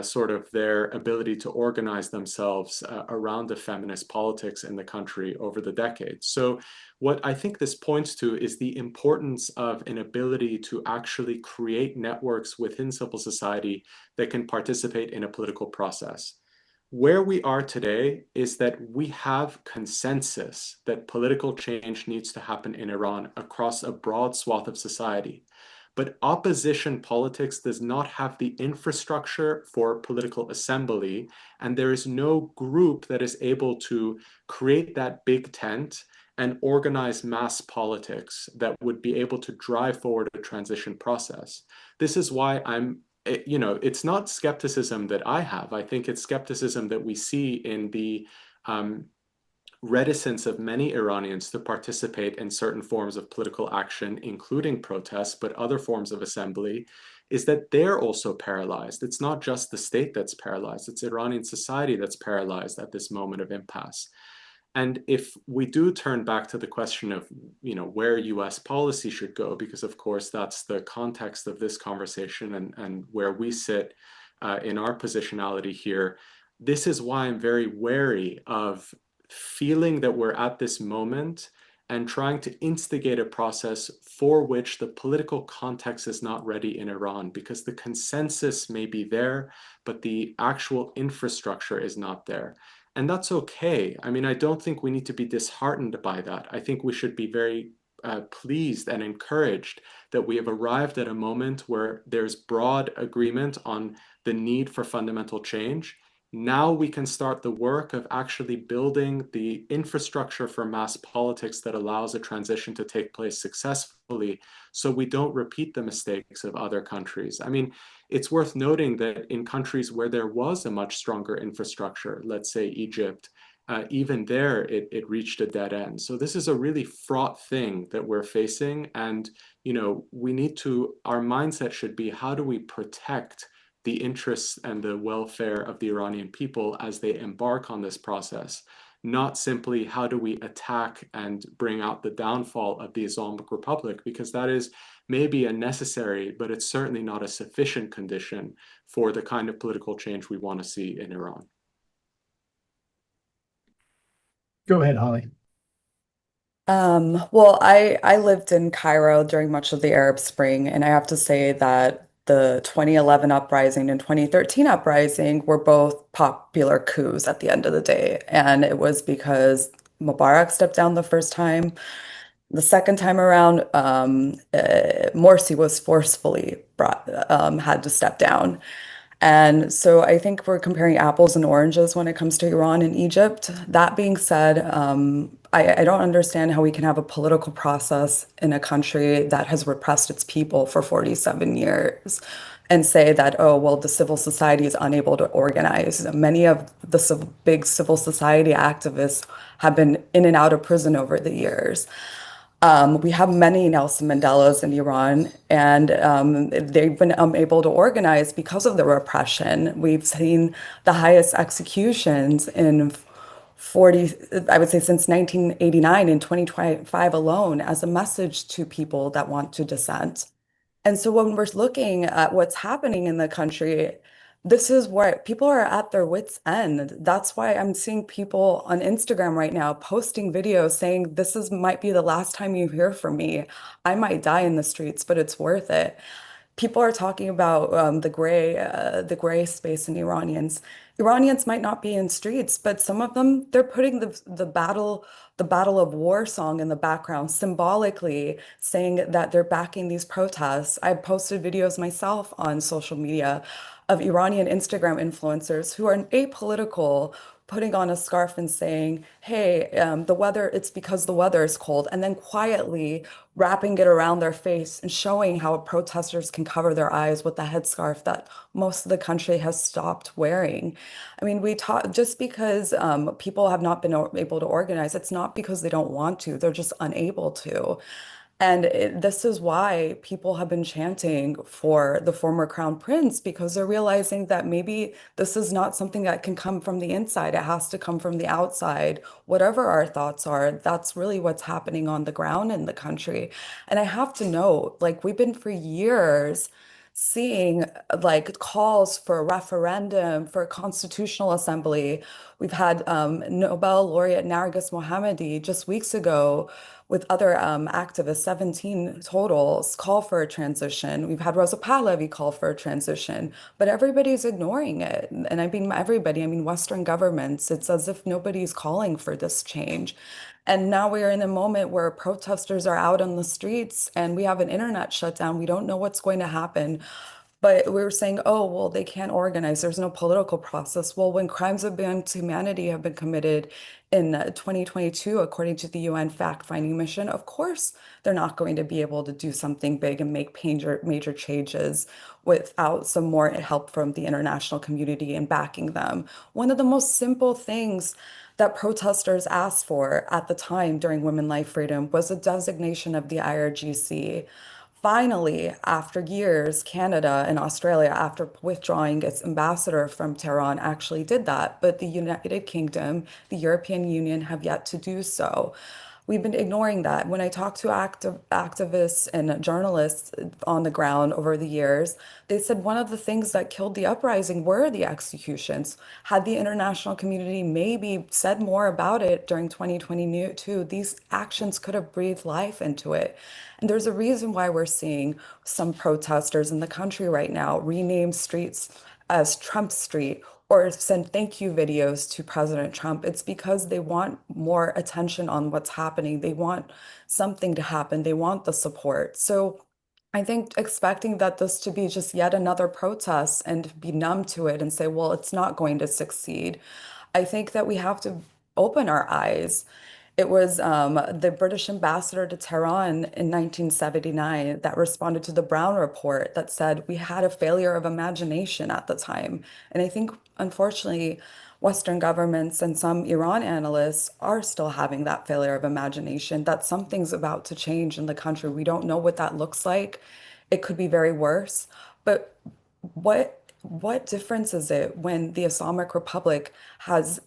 sort of their ability to organize themselves around the feminist politics in the country over the decades. So what I think this points to is the importance of an ability to actually create networks within civil society that can participate in a political process. Where we are today is that we have consensus that political change needs to happen in Iran across a broad swath of society. But opposition politics does not have the infrastructure for political assembly, and there is no group that is able to create that big tent and organize mass politics that would be able to drive forward a transition process. This is why I'm it's not skepticism that I have. I think it's skepticism that we see in the reticence of many Iranians to participate in certain forms of political action, including protests, but other forms of assembly, is that they're also paralyzed. It's not just the state that's paralyzed, it's Iranian society that's paralyzed at this moment of impasse. And if we do turn back to the question of, where US policy should go, because of course that's the context of this conversation and where we sit in our positionality here, this is why I'm very wary of feeling that we're at this moment and trying to instigate a process for which the political context is not ready in Iran, because the consensus may be there, but the actual infrastructure is not there. And that's okay. I mean, I don't think we need to be disheartened by that. I think we should be very pleased and encouraged that we have arrived at a moment where there's broad agreement on the need for fundamental change. Now we can start the work of actually building the infrastructure for mass politics that allows a transition to take place successfully, so we don't repeat the mistakes of other countries. I mean, it's worth noting that in countries where there was a much stronger infrastructure, let's say Egypt, even there it reached a dead end. So this is a really fraught thing that we're facing. And, we need to, our mindset should be, how do we protect the interests and the welfare of the Iranian people as they embark on this process, not simply how do we attack and bring out the downfall of the Islamic Republic, because that is maybe a necessary, but it's certainly not a sufficient condition for the kind of political change we want to see in Iran. Go ahead, Holly. Well, I lived in Cairo during much of the Arab Spring, and I have to say that the 2011 uprising and 2013 uprising were both popular coups at the end of the day. And it was because Mubarak stepped down the first time. The second time around, Morsi was forcefully had to step down. And so I think we're comparing apples and oranges when it comes to Iran and Egypt. That being said, I don't understand how we can have a political process in a country that has repressed its people for 47 years and say that, oh, well, the civil society is unable to organize. Many of the big civil society activists have been in and out of prison over the years. We have many Nelson Mandelas in Iran, and they've been unable to organize because of the repression. We've seen the highest executions in 40, I would say since 1989 and 2025 alone, as a message to people that want to dissent. And so when we're looking at what's happening in the country, this is where people are at their wits' end. That's why I'm seeing people on Instagram right now posting videos saying, this might be the last time you hear from me. I might die in the streets, but it's worth it. People are talking about the gray space in Iranians. Iranians might not be in streets, but some of them, they're putting the battle of war song in the background, symbolically saying that they're backing these protests. I posted videos myself on social media of Iranian Instagram influencers who are apolitical, putting on a scarf and saying, hey, it's because the weather is cold, and then quietly wrapping it around their face and showing how protesters can cover their eyes with the headscarf that most of the country has stopped wearing. I mean, just because people have not been able to organize, it's not because they don't want to, they're just unable to. And this is why people have been chanting for the former crown prince, because they're realizing that maybe this is not something that can come from the inside. It has to come from the outside. Whatever our thoughts are, that's really what's happening on the ground in the country. And I have to know, like, we've been for years seeing like calls for a referendum, for a constitutional assembly. We've had Nobel laureate Narges Mohammadi just weeks ago with other activists, 17 totals, call for a transition. We've had Rosa Pahlavi call for a transition, but everybody's ignoring it. And I mean everybody, I mean Western governments. It's as if nobody's calling for this change. And now we're in a moment where protesters are out on the streets and we have an internet shutdown. We don't know what's going to happen. But we were saying, oh, well, they can't organize. There's no political process. Well, when crimes against humanity have been committed in 2022, according to the UN fact-finding mission, of course, they're not going to be able to do something big and make major changes without some more help from the international community and backing them. One of the most simple things that protesters asked for at the time during Women Life Freedom was a designation of the IRGC. Finally, after years, Canada and Australia, after withdrawing its ambassador from Tehran, actually did that. But the United Kingdom, the European Union have yet to do so. We've been ignoring that. When I talk to activists and journalists on the ground over the years, they said one of the things that killed the uprising were the executions. Had the international community maybe said more about it during 2022, these actions could have breathed life into it. And there's a reason why we're seeing some protesters in the country right now rename streets as Trump Street or send thank you videos to President Trump. It's because they want more attention on what's happening. They want something to happen. They want the support. So I think expecting that this to be just yet another protest and be numb to it and say, well, it's not going to succeed. I think that we have to open our eyes. It was the British ambassador to Tehran in 1979 that responded to the Brown Report that said we had a failure of imagination at the time. And I think, unfortunately, Western governments and some Iran analysts are still having that failure of imagination, that something's about to change in the country. We don't know what that looks like. It could be very worse. But what difference is it when the Islamic Republic has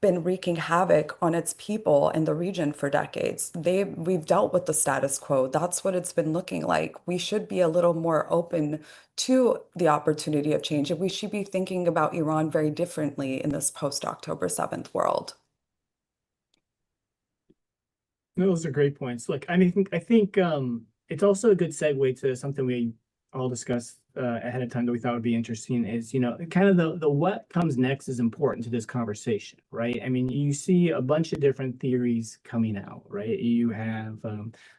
been wreaking havoc on its people in the region for decades? We've dealt with the status quo. That's what it's been looking like. We should be a little more open to the opportunity of change. And we should be thinking about Iran very differently in this post-October 7th world. Those are great points. Look, I mean, I think it's also a good segue to something we all discussed ahead of time that we thought would be interesting is, kind of the what comes next is important to this conversation, right? I mean, you see a bunch of different theories coming out, right? You have,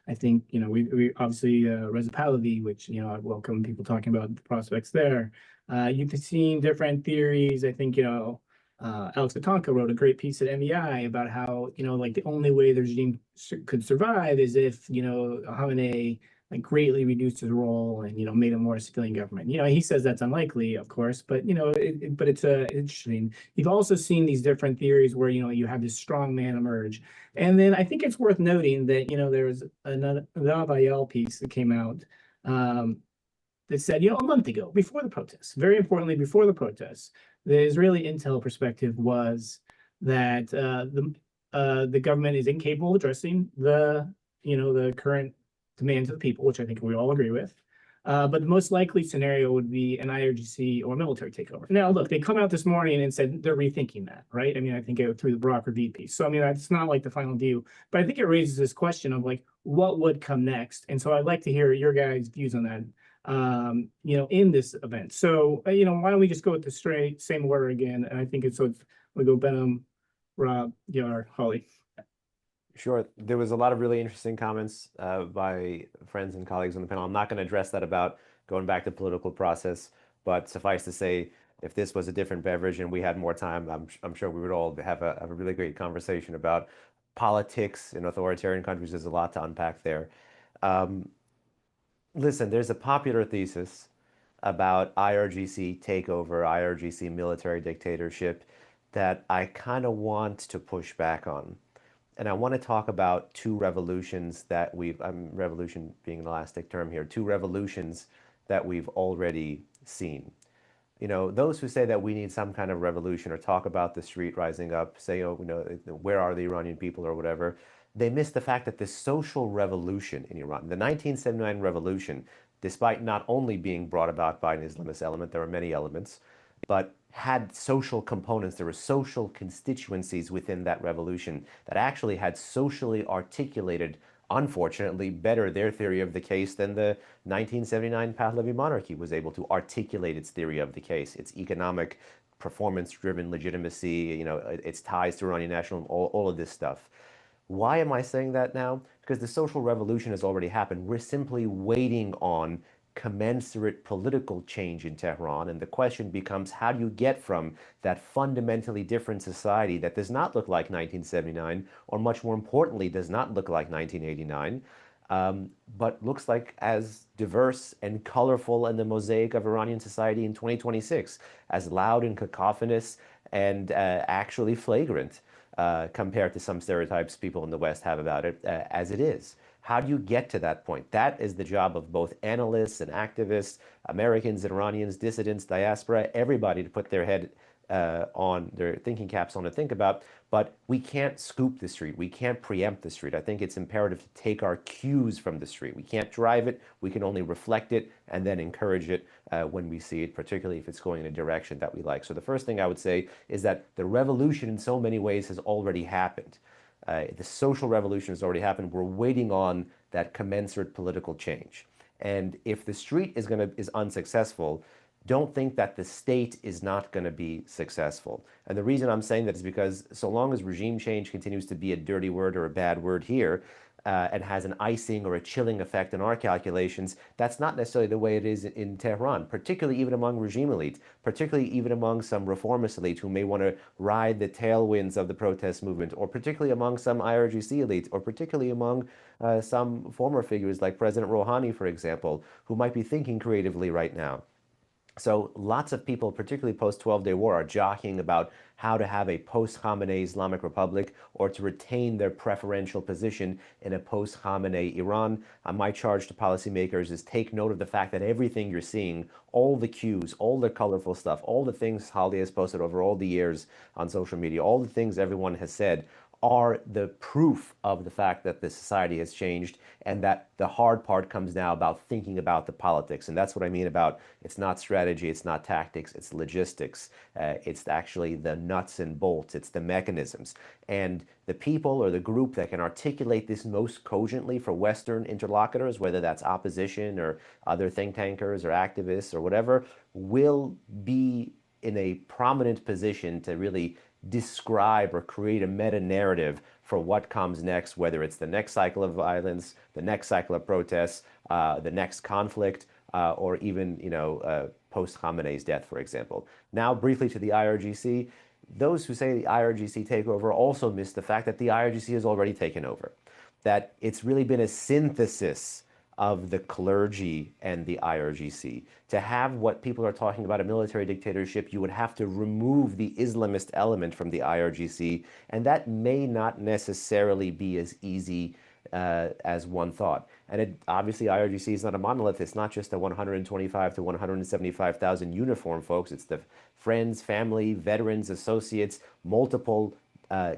I think, we obviously Reza Pahlavi, which, I welcome people talking about the prospects there. You've seen different theories. I think, Alex Tatanka wrote a great piece at MEI about how, like the only way the regime could survive is if, Khamenei like greatly reduced his role and, made him more a civilian government. He says that's unlikely, of course, but, but it's interesting. You've also seen these different theories where, you have this strong man emerge. And then I think it's worth noting that, there was another Ayal piece that came out that said, a month ago, before the protests, very importantly, before the protests, the Israeli intel perspective was that the government is incapable of addressing the current demands of the people, which I think we all agree with. But the most likely scenario would be an IRGC or military takeover. Now, look, they come out this morning and said they're rethinking that, right? I mean, I think through the Barak Ravid piece. So, I mean, that's not like the final view, but I think it raises this question of like, what would come next? And so I'd like to hear your guys' views on that, in this event. So, why don't we just go with the same order again? And I think we go Benham, Rob, Yar, Holly. Sure. There was a lot of really interesting comments by friends and colleagues on the panel. I'm not going to address that about going back to political process, but suffice to say, if this was a different beverage and we had more time, I'm sure we would all have a really great conversation about politics in authoritarian countries. There's a lot to unpack there. Listen, there's a popular thesis about IRGC takeover, IRGC military dictatorship that I kind of want to push back on. And I want to talk about two revolutions that revolution being an elastic term here, two revolutions that we've already seen. Those who say that we need some kind of revolution or talk about the street rising up, say, where are the Iranian people or whatever, they miss the fact that the social revolution in Iran, the 1979 revolution, despite not only being brought about by an Islamist element, there are many elements, but had social components. There were social constituencies within that revolution that actually had socially articulated, unfortunately, better their theory of the case than the 1979 Pahlavi monarchy was able to articulate its theory of the case, its economic performance-driven legitimacy, its ties to Iranian nationalism, all of this stuff. Why am I saying that now? Because the social revolution has already happened. We're simply waiting on commensurate political change in Tehran. And the question becomes, how do you get from that fundamentally different society that does not look like 1979, or much more importantly, does not look like 1989, but looks like as diverse and colorful in the mosaic of Iranian society in 2026, as loud and cacophonous and actually flagrant compared to some stereotypes people in the West have about it as it is. How do you get to that point? That is the job of both analysts and activists, Americans, Iranians, dissidents, diaspora, everybody to put their head on their thinking caps on to think about. But we can't scoop the street. We can't preempt the street. I think it's imperative to take our cues from the street. We can't drive it. We can only reflect it and then encourage it when we see it, particularly if it's going in a direction that we like. So the first thing I would say is that the revolution in so many ways has already happened. The social revolution has already happened. We're waiting on that commensurate political change. And if the street is unsuccessful, don't think that the state is not going to be successful. And the reason I'm saying that is because so long as regime change continues to be a dirty word or a bad word here, and has an icing or a chilling effect in our calculations, that's not necessarily the way it is in Tehran, particularly even among regime elite, particularly even among some reformist elite who may want to ride the tailwinds of the protest movement, or particularly among some IRGC elite, or particularly among some former figures like President Rouhani, for example, who might be thinking creatively right now. So lots of people, particularly post-12-day war, are jockeying about how to have a post-Khamenei Islamic Republic or to retain their preferential position in a post-Khamenei Iran. My charge to policymakers is take note of the fact that everything you're seeing, all the cues, all the colorful stuff, all the things Holly has posted over all the years on social media, all the things everyone has said, are the proof of the fact that the society has changed, and that the hard part comes now about thinking about the politics. And that's what I mean about it's not strategy, it's not tactics, it's logistics. It's actually the nuts and bolts, it's the mechanisms. And the people or the group that can articulate this most cogently for Western interlocutors, whether that's opposition or other think tankers or activists or whatever, will be in a prominent position to really describe or create a meta-narrative for what comes next, whether it's the next cycle of violence, the next cycle of protests, the next conflict, or even, post-Khamenei's death, for example. Now, briefly to the IRGC, those who say the IRGC takeover also miss the fact that the IRGC has already taken over, that it's really been a synthesis of the clergy and the IRGC. To have what people are talking about, a military dictatorship, you would have to remove the Islamist element from the IRGC, and that may not necessarily be as easy as one thought. And obviously, IRGC is not a monolith. It's not just the 125 to 175,000 uniform folks. It's the friends, family, veterans, associates, multiple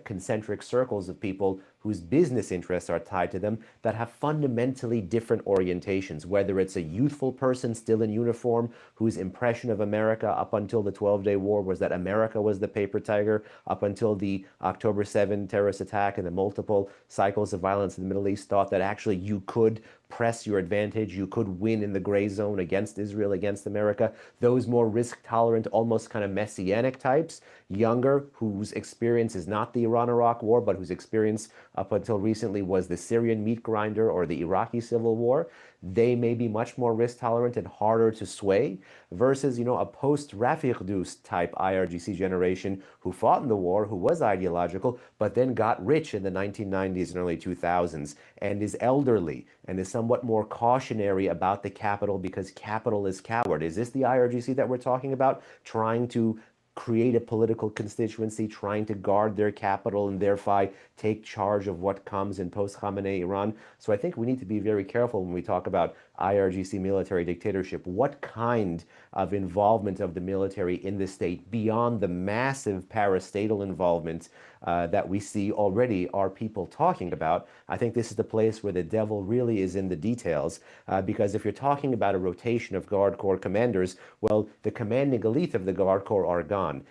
concentric circles of people whose business interests are tied to them that have fundamentally different orientations, whether it's a youthful person still in uniform whose impression of America up until the 12-day war was that America was the paper tiger, up until the October 7 terrorist attack and the multiple cycles of violence in the Middle East, thought that actually you could press your advantage, you could win in the gray zone against Israel, against America. Those more risk-tolerant, almost kind of messianic types, younger, whose experience is not the Iran-Iraq war, but whose experience up until recently was the Syrian meat grinder or the Iraqi civil war, they may be much more risk tolerant and harder to sway versus, a post-Rafiq Dous type IRGC generation who fought in the war, who was ideological, but then got rich in the 1990s and early 2000s and is elderly and is somewhat more cautionary about the capital because capital is coward. Is this the IRGC that we're talking about, trying to create a political constituency, trying to guard their capital and thereby take charge of what comes in post-Khamenei Iran? So I think we need to be very careful when we talk about IRGC military dictatorship. What kind of involvement of the military in the state beyond the massive parastatal involvement that we see already are people talking about? I think this is the place where the devil really is in the details, because if you're talking about a rotation of Guard Corps commanders, well, the commanding elite of the Guard Corps are gone.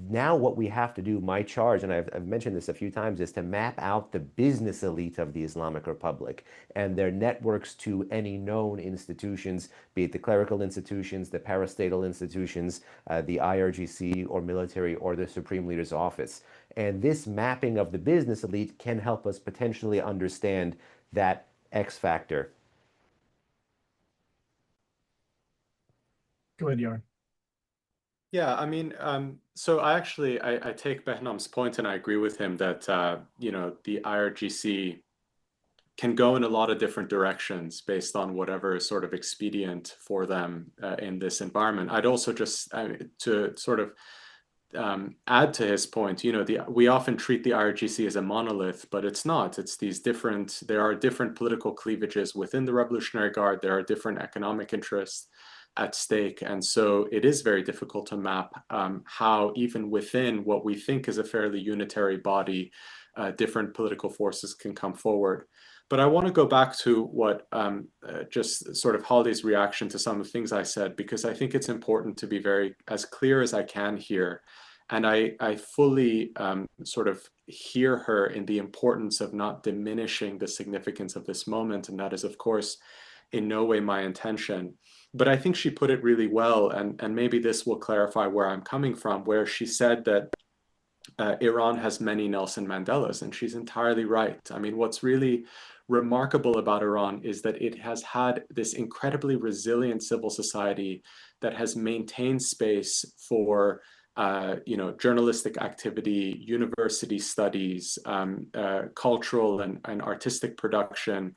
Now what we have to do, my charge, and I've mentioned this a few times, is to map out the business elite of the Islamic Republic and their networks to any known institutions, be it the clerical institutions, the parastatal institutions, the IRGC or military or the Supreme Leader's office. And this mapping of the business elite can help us potentially understand that X factor. Go ahead, Yar. Yeah, I mean, so I take Behnam's point and I agree with him that you know, the IRGC can go in a lot of different directions based on whatever is sort of expedient for them in this environment. I'd also just to sort of add to his point, you know, we often treat the IRGC as a monolith, but it's not. It's these different, there are different political cleavages within the Revolutionary Guard. There are different economic interests at stake. And so it is very difficult to map how even within what we think is a fairly unitary body, different political forces can come forward. But I want to go back to what just sort of Holly's reaction to some of the things I said, because I think it's important to be very as clear as I can here. And I fully sort of hear her in the importance of not diminishing the significance of this moment. And that is, of course, in no way my intention. But I think she put it really well. And maybe this will clarify where I'm coming from, where she said that Iran has many Nelson Mandelas, and she's entirely right. I mean, what's really remarkable about Iran is that it has had this incredibly resilient civil society that has maintained space for you know, journalistic activity, university studies, cultural and artistic production,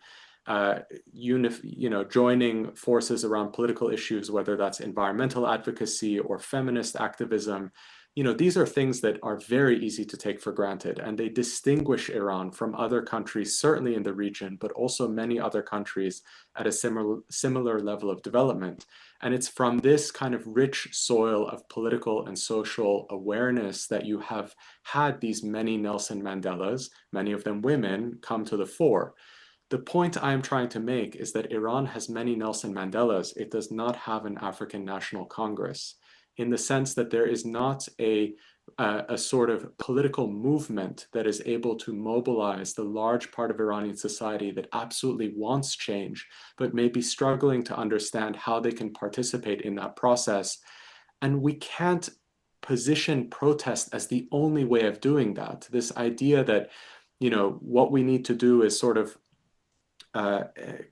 you know, joining forces around political issues, whether that's environmental advocacy or feminist activism. You know, these are things that are very easy to take for granted, and they distinguish Iran from other countries, certainly in the region, but also many other countries at a similar level of development. And it's from this kind of rich soil of political and social awareness that you have had these many Nelson Mandelas, many of them women, come to the fore. The point I'm trying to make is that Iran has many Nelson Mandelas. It does not have an African National Congress, in the sense that there is not a sort of political movement that is able to mobilize the large part of Iranian society that absolutely wants change, but may be struggling to understand how they can participate in that process. And we can't position protest as the only way of doing that. This idea that, you know, what we need to do is sort of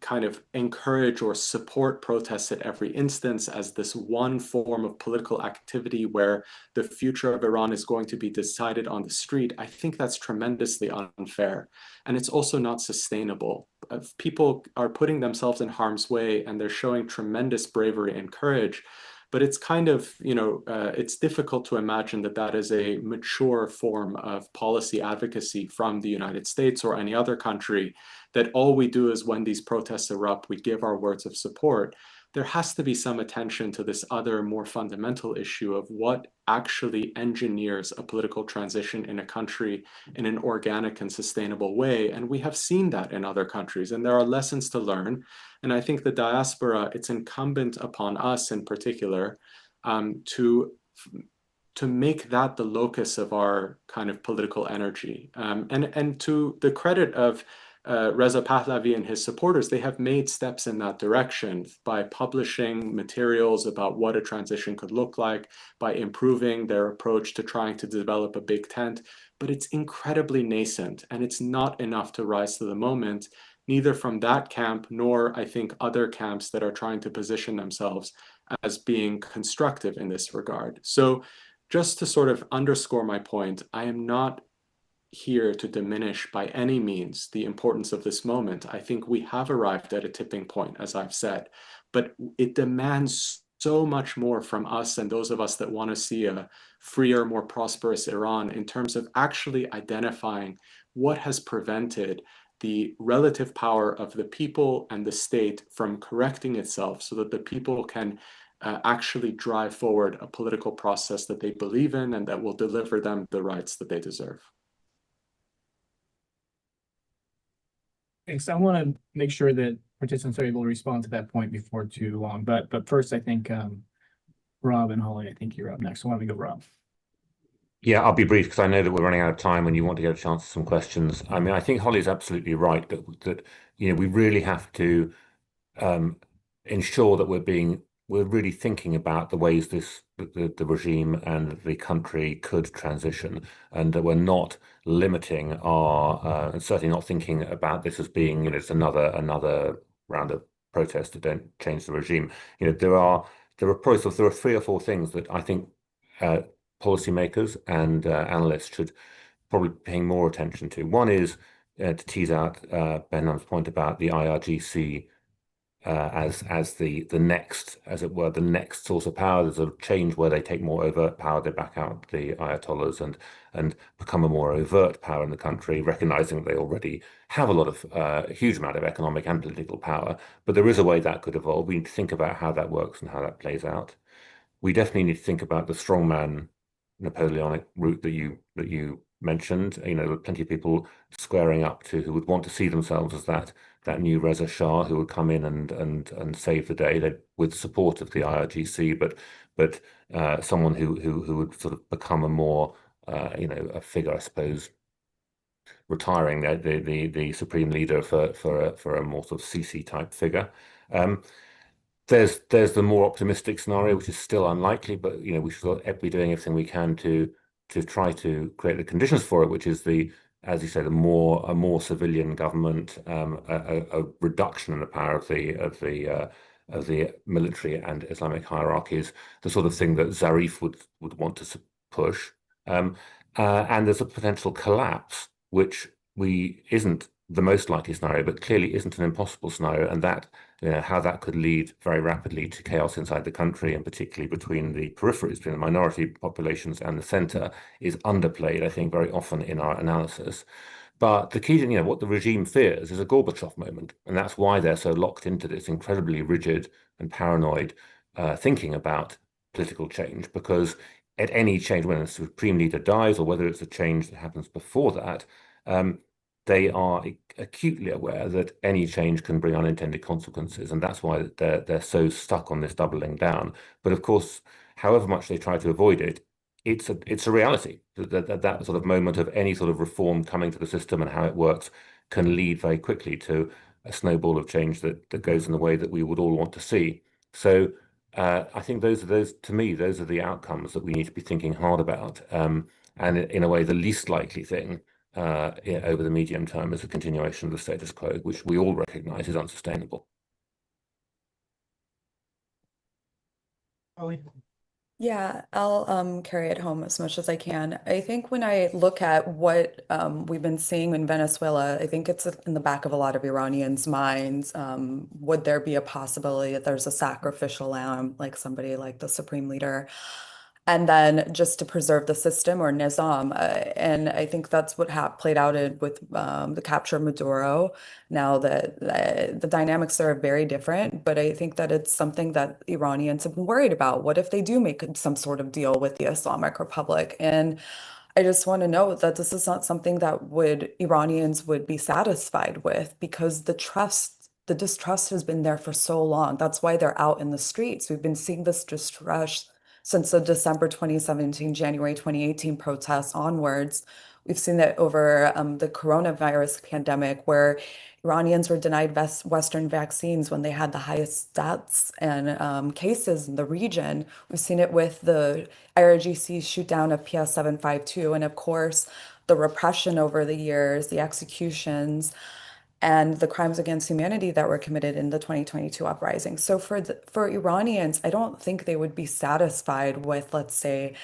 kind of encourage or support protests at every instance as this one form of political activity where the future of Iran is going to be decided on the street, I think that's tremendously unfair. And it's also not sustainable. People are putting themselves in harm's way and they're showing tremendous bravery and courage. But it's kind of, you know, it's difficult to imagine that that is a mature form of policy advocacy from the United States or any other country, that all we do is when these protests erupt, we give our words of support. There has to be some attention to this other more fundamental issue of what actually engineers a political transition in a country in an organic and sustainable way. And we have seen that in other countries, and there are lessons to learn. And I think the diaspora, it's incumbent upon us in particular to make that the locus of our kind of political energy. And to the credit of Reza Pahlavi and his supporters, they have made steps in that direction by publishing materials about what a transition could look like, by improving their approach to trying to develop a big tent. But it's incredibly nascent, and it's not enough to rise to the moment, neither from that camp nor, I think, other camps that are trying to position themselves as being constructive in this regard. So just to sort of underscore my point, I am not here to diminish by any means the importance of this moment. I think we have arrived at a tipping point, as I've said, but it demands so much more from us and those of us that want to see a freer, more prosperous Iran in terms of actually identifying what has prevented the relative power of the people and the state from correcting itself so that the people can actually drive forward a political process that they believe in and that will deliver them the rights that they deserve. Thanks. I want to make sure that participants are able to respond to that point before too long. But first, I think Rob and Holly, I think you're up next. So why don't we go, Rob? Yeah, I'll be brief because I know that we're running out of time and you want to get a chance to some questions. I mean, I think Holly's absolutely right that you know, we really have to ensure that we're really thinking about the ways the regime and the country could transition, and that we're not limiting our and certainly not thinking about this as being, you know, it's another round of protests that don't change the regime. You know, there are there are 3 or 4 things that I think policymakers and analysts should probably be paying more attention to. One is to tease out Behnam's point about the IRGC as the next, as it were, the next source of power. There's a change where they take more overt power, they back out the Ayatollahs and become a more overt power in the country, recognizing that they already have a lot of huge amount of economic and political power. But there is a way that could evolve. We need to think about how that works and how that plays out. We definitely need to think about the strongman Napoleonic route that you mentioned. You know, there are plenty of people squaring up to who would want to see themselves as that new Reza Shah who would come in and save the day, with support of the IRGC, but someone who would sort of become a more a figure, I suppose, retiring the supreme leader for a more sort of Sisi type figure. There's the more optimistic scenario, which is still unlikely, but we should be doing everything we can to try to create the conditions for it, which is as you said, a more civilian government, a reduction in the power of the military and Islamic hierarchies, the sort of thing that Zarif would want to push, and there's a potential collapse, which isn't the most likely scenario, but clearly isn't an impossible scenario, and that how that could lead very rapidly to chaos inside the country, and particularly between the peripheries, between the minority populations and the center, is underplayed, I think, very often in our analysis. But the key to what the regime fears is a Gorbachev moment, and that's why they're so locked into this incredibly rigid and paranoid thinking about political change, because at any change, when a supreme leader dies, or whether it's a change that happens before that, they are acutely aware that any change can bring unintended consequences, and that's why they're so stuck on this doubling down. But of course, however much they try to avoid it, it's a reality that sort of moment of any sort of reform coming to the system and how it works can lead very quickly to a snowball of change that goes in the way that we would all want to see. So I think those are the outcomes that we need to be thinking hard about, and in a way, the least likely thing over the medium term is a continuation of the status quo, which we all recognize is unsustainable. Holly? Yeah, I'll carry it home as much as I can. I think when I look at what we've been seeing in Venezuela, I think it's in the back of a lot of Iranians' minds. Would there be a possibility that there's a sacrificial lamb, like somebody like the supreme leader, and then just to preserve the system, or Nizam? And I think that's what played out with the capture of Maduro. Now that the dynamics are very different, but I think that it's something that Iranians have been worried about. What if they do make some sort of deal with the Islamic Republic? And I just want to note that this is not something that Iranians would be satisfied with, because the distrust has been there for so long. That's why they're out in the streets. We've been seeing this distrust since the December 2017, January 2018 protests onwards. We've seen that over the coronavirus pandemic, where Iranians were denied Western vaccines when they had the highest deaths and cases in the region. We've seen it with the IRGC shoot down of PS 752, and of course, the repression over the years, the executions, and the crimes against humanity that were committed in the 2022 uprising. So for Iranians, I don't think they would be satisfied with, let's say,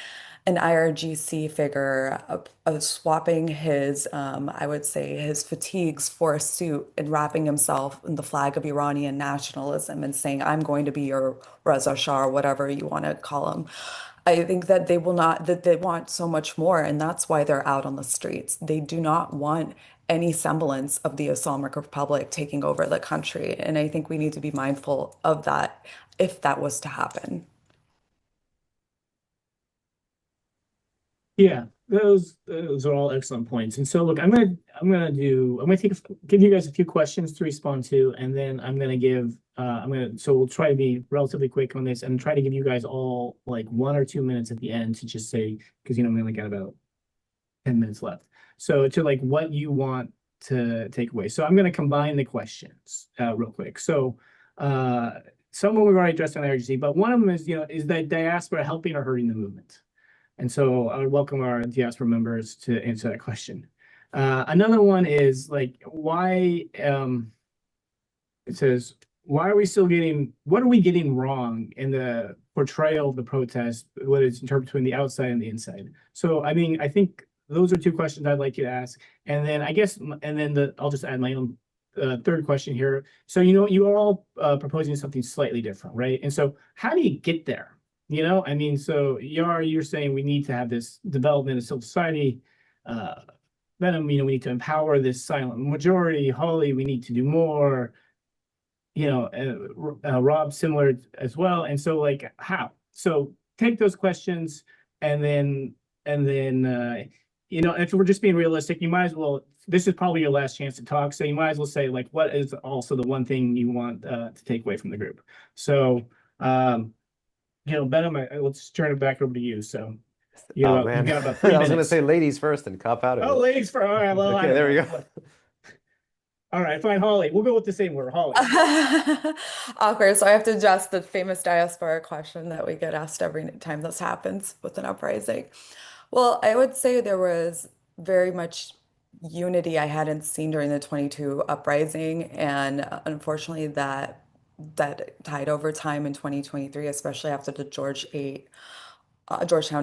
an IRGC figure of swapping his, I would say, his fatigues for a suit and wrapping himself in the flag of Iranian nationalism and saying, I'm going to be your Reza Shah, or whatever you want to call him. I think that they want so much more, and that's why they're out on the streets. They do not want any semblance of the Islamic Republic taking over the country. And I think we need to be mindful of that if that was to happen. Yeah, those are all excellent points. And so look, I'm gonna give you guys a few questions to respond to, and then so we'll try to be relatively quick on this and try to give you guys all like 1 or 2 minutes at the end to just say, because we only got about 10 minutes left. So to like what you want to take away. So I'm gonna combine the questions real quick. So some of them we've already addressed on IRGC, but one of them is that diaspora helping or hurting the movement? And so I would welcome our diaspora members to answer that question. Another one is like, why, it says, why are we still getting, what are we getting wrong in the portrayal of the protest, whether it's interpreted between the outside and the inside? So, I mean, I think those are two questions I'd like you to ask. And then I guess, and then I'll just add my own third question here. So, you are all proposing something slightly different, right? And so how do you get there? I mean, so you're saying we need to have this development of civil society. Venom, we need to empower this silent majority. Holly, we need to do more. Rob, similar as well. And so, like, how? So take those questions, and then if we're just being realistic, you might as well. This is probably your last chance to talk, so you might as well say, like, what is also the one thing you want to take away from the group. So, Benham, let's turn it back over to you. So, you Oh got man, about 3 I was going to minutes. say ladies first and cop out of Oh, it. ladies first. All right, well, Okay, there we go. All right, fine, Holly. We'll go with the same word, Holly. Awkward. So I have to adjust the famous diaspora question that we get asked every time this happens with an uprising. Well, I would say there was very much unity I hadn't seen during the 22 uprising, and unfortunately that tied over time in 2023, especially after the Georgetown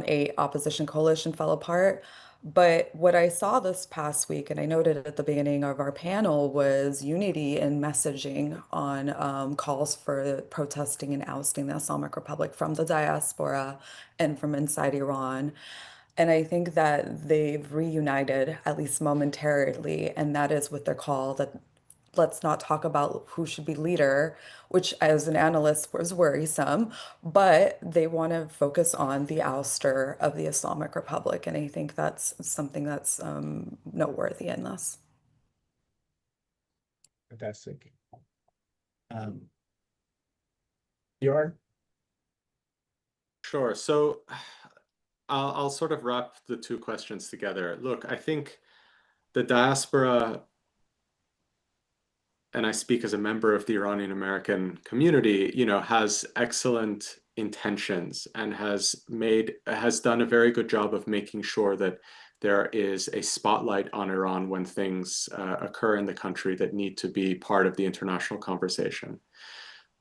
8 opposition coalition fell apart. But what I saw this past week, and I noted at the beginning of our panel, was unity in messaging on calls for protesting and ousting the Islamic Republic from the diaspora and from inside Iran. And I think that they've reunited, at least momentarily, and that is with their call that let's not talk about who should be leader, which as an analyst was worrisome, but they want to focus on the ouster of the Islamic Republic. And I think that's something that's noteworthy in this. Fantastic. Yor? Sure. So I'll sort of wrap the two questions together. Look, I think the diaspora, and I speak as a member of the Iranian American community, has excellent intentions and has done a very good job of making sure that there is a spotlight on Iran when things occur in the country that need to be part of the international conversation.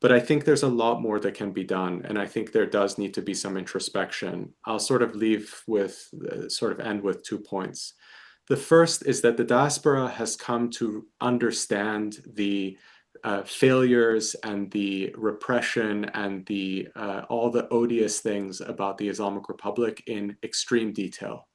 But I think there's a lot more that can be done, and I think there does need to be some introspection. I'll sort of end with 2 points. The first is that the diaspora has come to understand the failures and the repression and all the odious things about the Islamic Republic in extreme detail.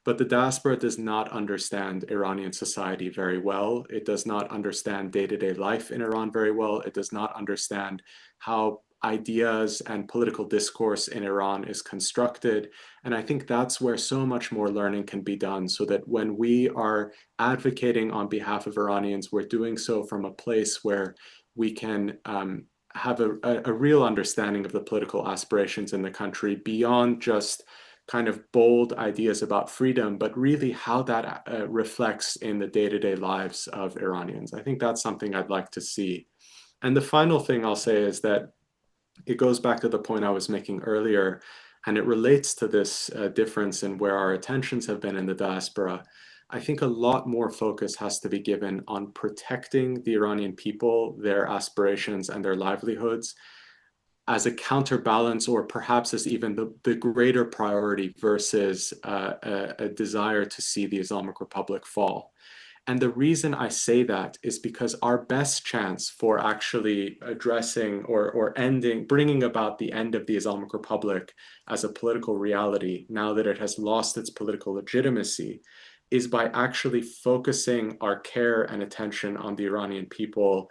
But the diaspora does not understand Iranian society very well. It does not understand day-to-day life in Iran very well. It does not understand how ideas and political discourse in Iran is constructed. And I think that's where so much more learning can be done, so that when we are advocating on behalf of Iranians, we're doing so from a place where we can have a real understanding of the political aspirations in the country beyond just kind of bold ideas about freedom, but really how that reflects in the day-to-day lives of Iranians. I think that's something I'd like to see. And the final thing I'll say is that it goes back to the point I was making earlier, and it relates to this difference in where our attentions have been in the diaspora. I think a lot more focus has to be given on protecting the Iranian people, their aspirations, and their livelihoods, as a counterbalance, or perhaps as even the greater priority versus a desire to see the Islamic Republic fall. And the reason I say that is because our best chance for actually addressing or bringing about the end of the Islamic Republic as a political reality, now that it has lost its political legitimacy, is by actually focusing our care and attention on the Iranian people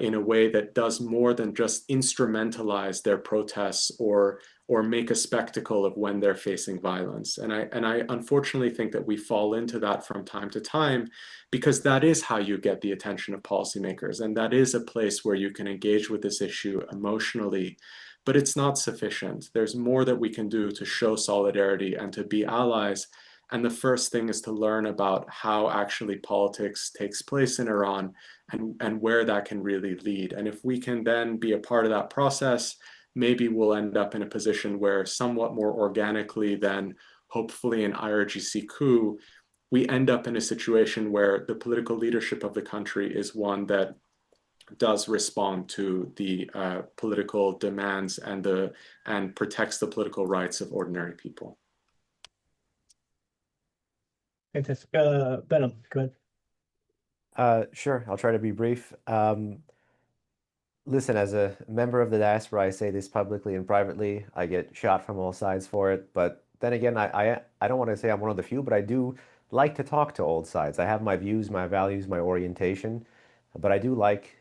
in a way that does more than just instrumentalize their protests or make a spectacle of when they're facing violence. And I unfortunately think that we fall into that from time to time, because that is how you get the attention of policymakers. And that is a place where you can engage with this issue emotionally, but it's not sufficient. There's more that we can do to show solidarity and to be allies. And the first thing is to learn about how actually politics takes place in Iran and where that can really lead. And if we can then be a part of that process, maybe we'll end up in a position where, somewhat more organically than hopefully an IRGC coup, we end up in a situation where the political leadership of the country is one that does respond to the political demands and protects the political rights of ordinary people. Fantastic. Benham, go ahead. Sure, I'll try to be brief. Listen, as a member of the diaspora, I say this publicly and privately. I get shot from all sides for it, but then again, I don't want to say I'm one of the few, but I do like to talk to all sides. I have my views, my values, my orientation, but I do like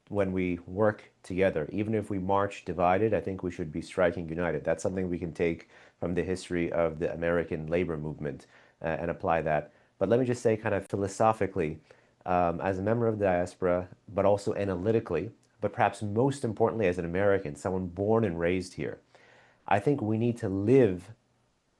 when we work together. Even if we march divided, I think we should be striking united. That's something we can take from the history of the American labor movement and apply that. But let me just say, kind of philosophically, as a member of the diaspora, but also analytically, but perhaps most importantly as an American, someone born and raised here, I think we need to live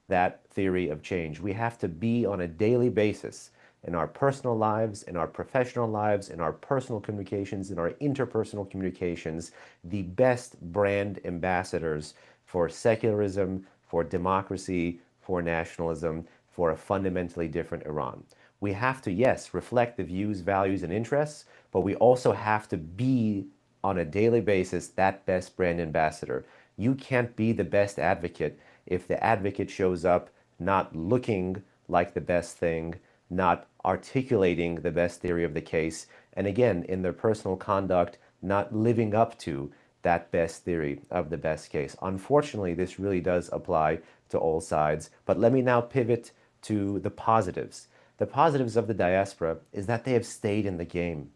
that theory of change. We have to be on a daily basis in our personal lives, in our professional lives, in our personal communications, in our interpersonal communications, the best brand ambassadors for secularism, for democracy, for nationalism, for a fundamentally different Iran. We have to, yes, reflect the views, values, and interests, but we also have to be on a daily basis that best brand ambassador. You can't be the best advocate if the advocate shows up not looking like the best thing, not articulating the best theory of the case, and again, in their personal conduct, not living up to that best theory of the best case. Unfortunately, this really does apply to all sides. But let me now pivot to the positives. The positives of the diaspora is that they have stayed in the game.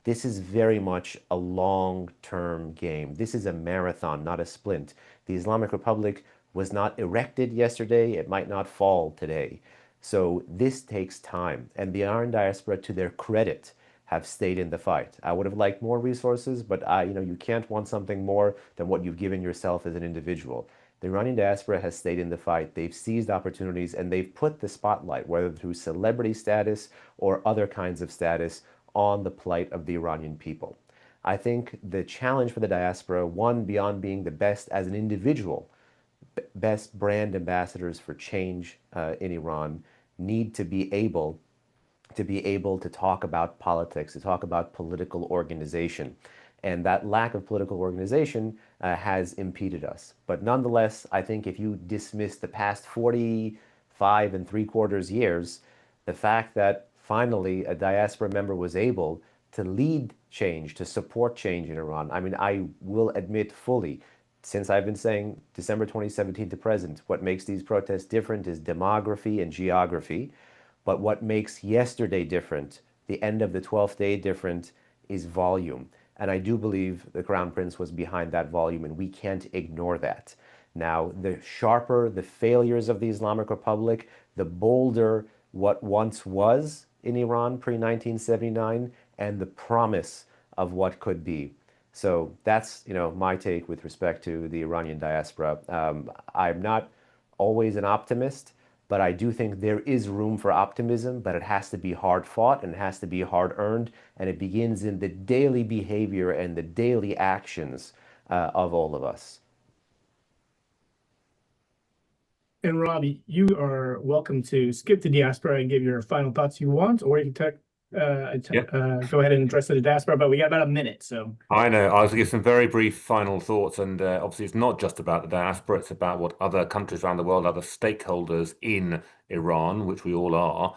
This is very much a long-term game. This is a marathon, not a sprint. The Islamic Republic was not erected yesterday. It might not fall today. So this takes time. And the Iran diaspora, to their credit, have stayed in the fight. I would have liked more resources, but you can't want something more than what you've given yourself as an individual. The Iranian diaspora has stayed in the fight. They've seized opportunities and they've put the spotlight, whether through celebrity status or other kinds of status, on the plight of the Iranian people. I think the challenge for the diaspora, one, beyond being the best as an individual, best brand ambassadors for change in Iran, need to be able to talk about politics, to talk about political organization. And that lack of political organization has impeded us. But nonetheless, I think if you dismiss the past 45 3/4 years, the fact that finally a diaspora member was able to lead change, to support change in Iran. I mean, I will admit fully, since I've been saying December 2017 to present, what makes these protests different is demography and geography. But what makes yesterday different, the end of the 12th day different, is volume. And I do believe the Crown Prince was behind that volume, and we can't ignore that. Now, the sharper the failures of the Islamic Republic, the bolder what once was in Iran pre-1979 and the promise of what could be. So that's, my take with respect to the Iranian diaspora. I'm not always an optimist, but I do think there is room for optimism, but it has to be hard fought and it has to be hard earned. And it begins in the daily behavior and the daily actions of all of us. And Rob, you are welcome to skip the diaspora and give your final thoughts you want, or you can go ahead and address the diaspora, but we got about a minute, so. I know. I was going to give some very brief final thoughts, and obviously it's not just about the diaspora, it's about what other countries around the world, other stakeholders in Iran, which we all are,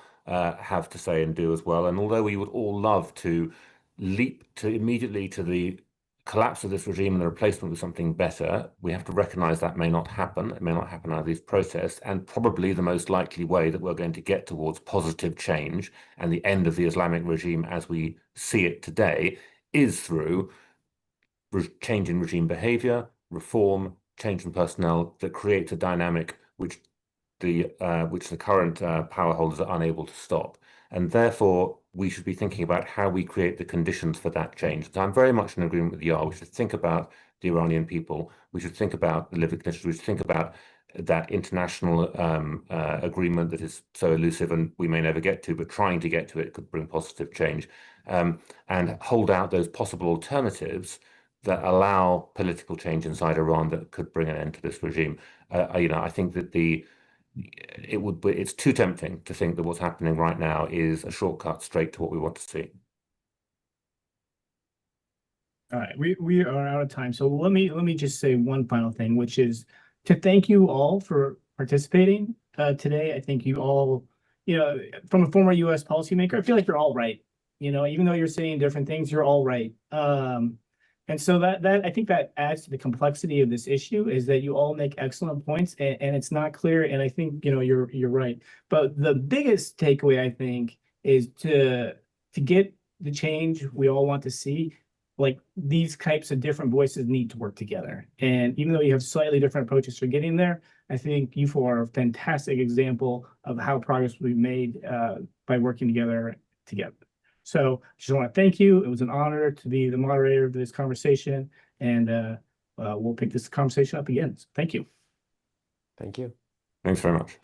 have to say and do as well. And although we would all love to leap to immediately to the collapse of this regime and the replacement with something better, we have to recognize that may not happen. It may not happen out of these protests, and probably the most likely way that we're going to get towards positive change and the end of the Islamic regime as we see it today is through change in regime behavior, reform, change in personnel that creates a dynamic which the current power holders are unable to stop. And therefore, we should be thinking about how we create the conditions for that change. So I'm very much in agreement with Yar. We should think about the Iranian people. We should think about the living conditions. We should think about that international agreement that is so elusive and we may never get to, but trying to get to it could bring positive change, and hold out those possible alternatives that allow political change inside Iran that could bring an end to this regime. I think that it's too tempting to think that what's happening right now is a shortcut straight to what we want to see. All right, we are out of time. So let me just say one final thing, which is to thank you all for participating today. I think you all, from a former U.S. policymaker, I feel like you're all right. Even though you're saying different things, you're all right. And so that I think that adds to the complexity of this issue, is that you all make excellent points, and it's not clear. And I think you're right. But the biggest takeaway, I think, is to get the change we all want to see. Like, these types of different voices need to work together. And even though you have slightly different approaches for getting there, I think you four are a fantastic example of how progress will be made by working together. So I just want to thank you. It was an honor to be the moderator of this conversation, and we'll pick this conversation up again. So thank you. Thank you. Thanks very much.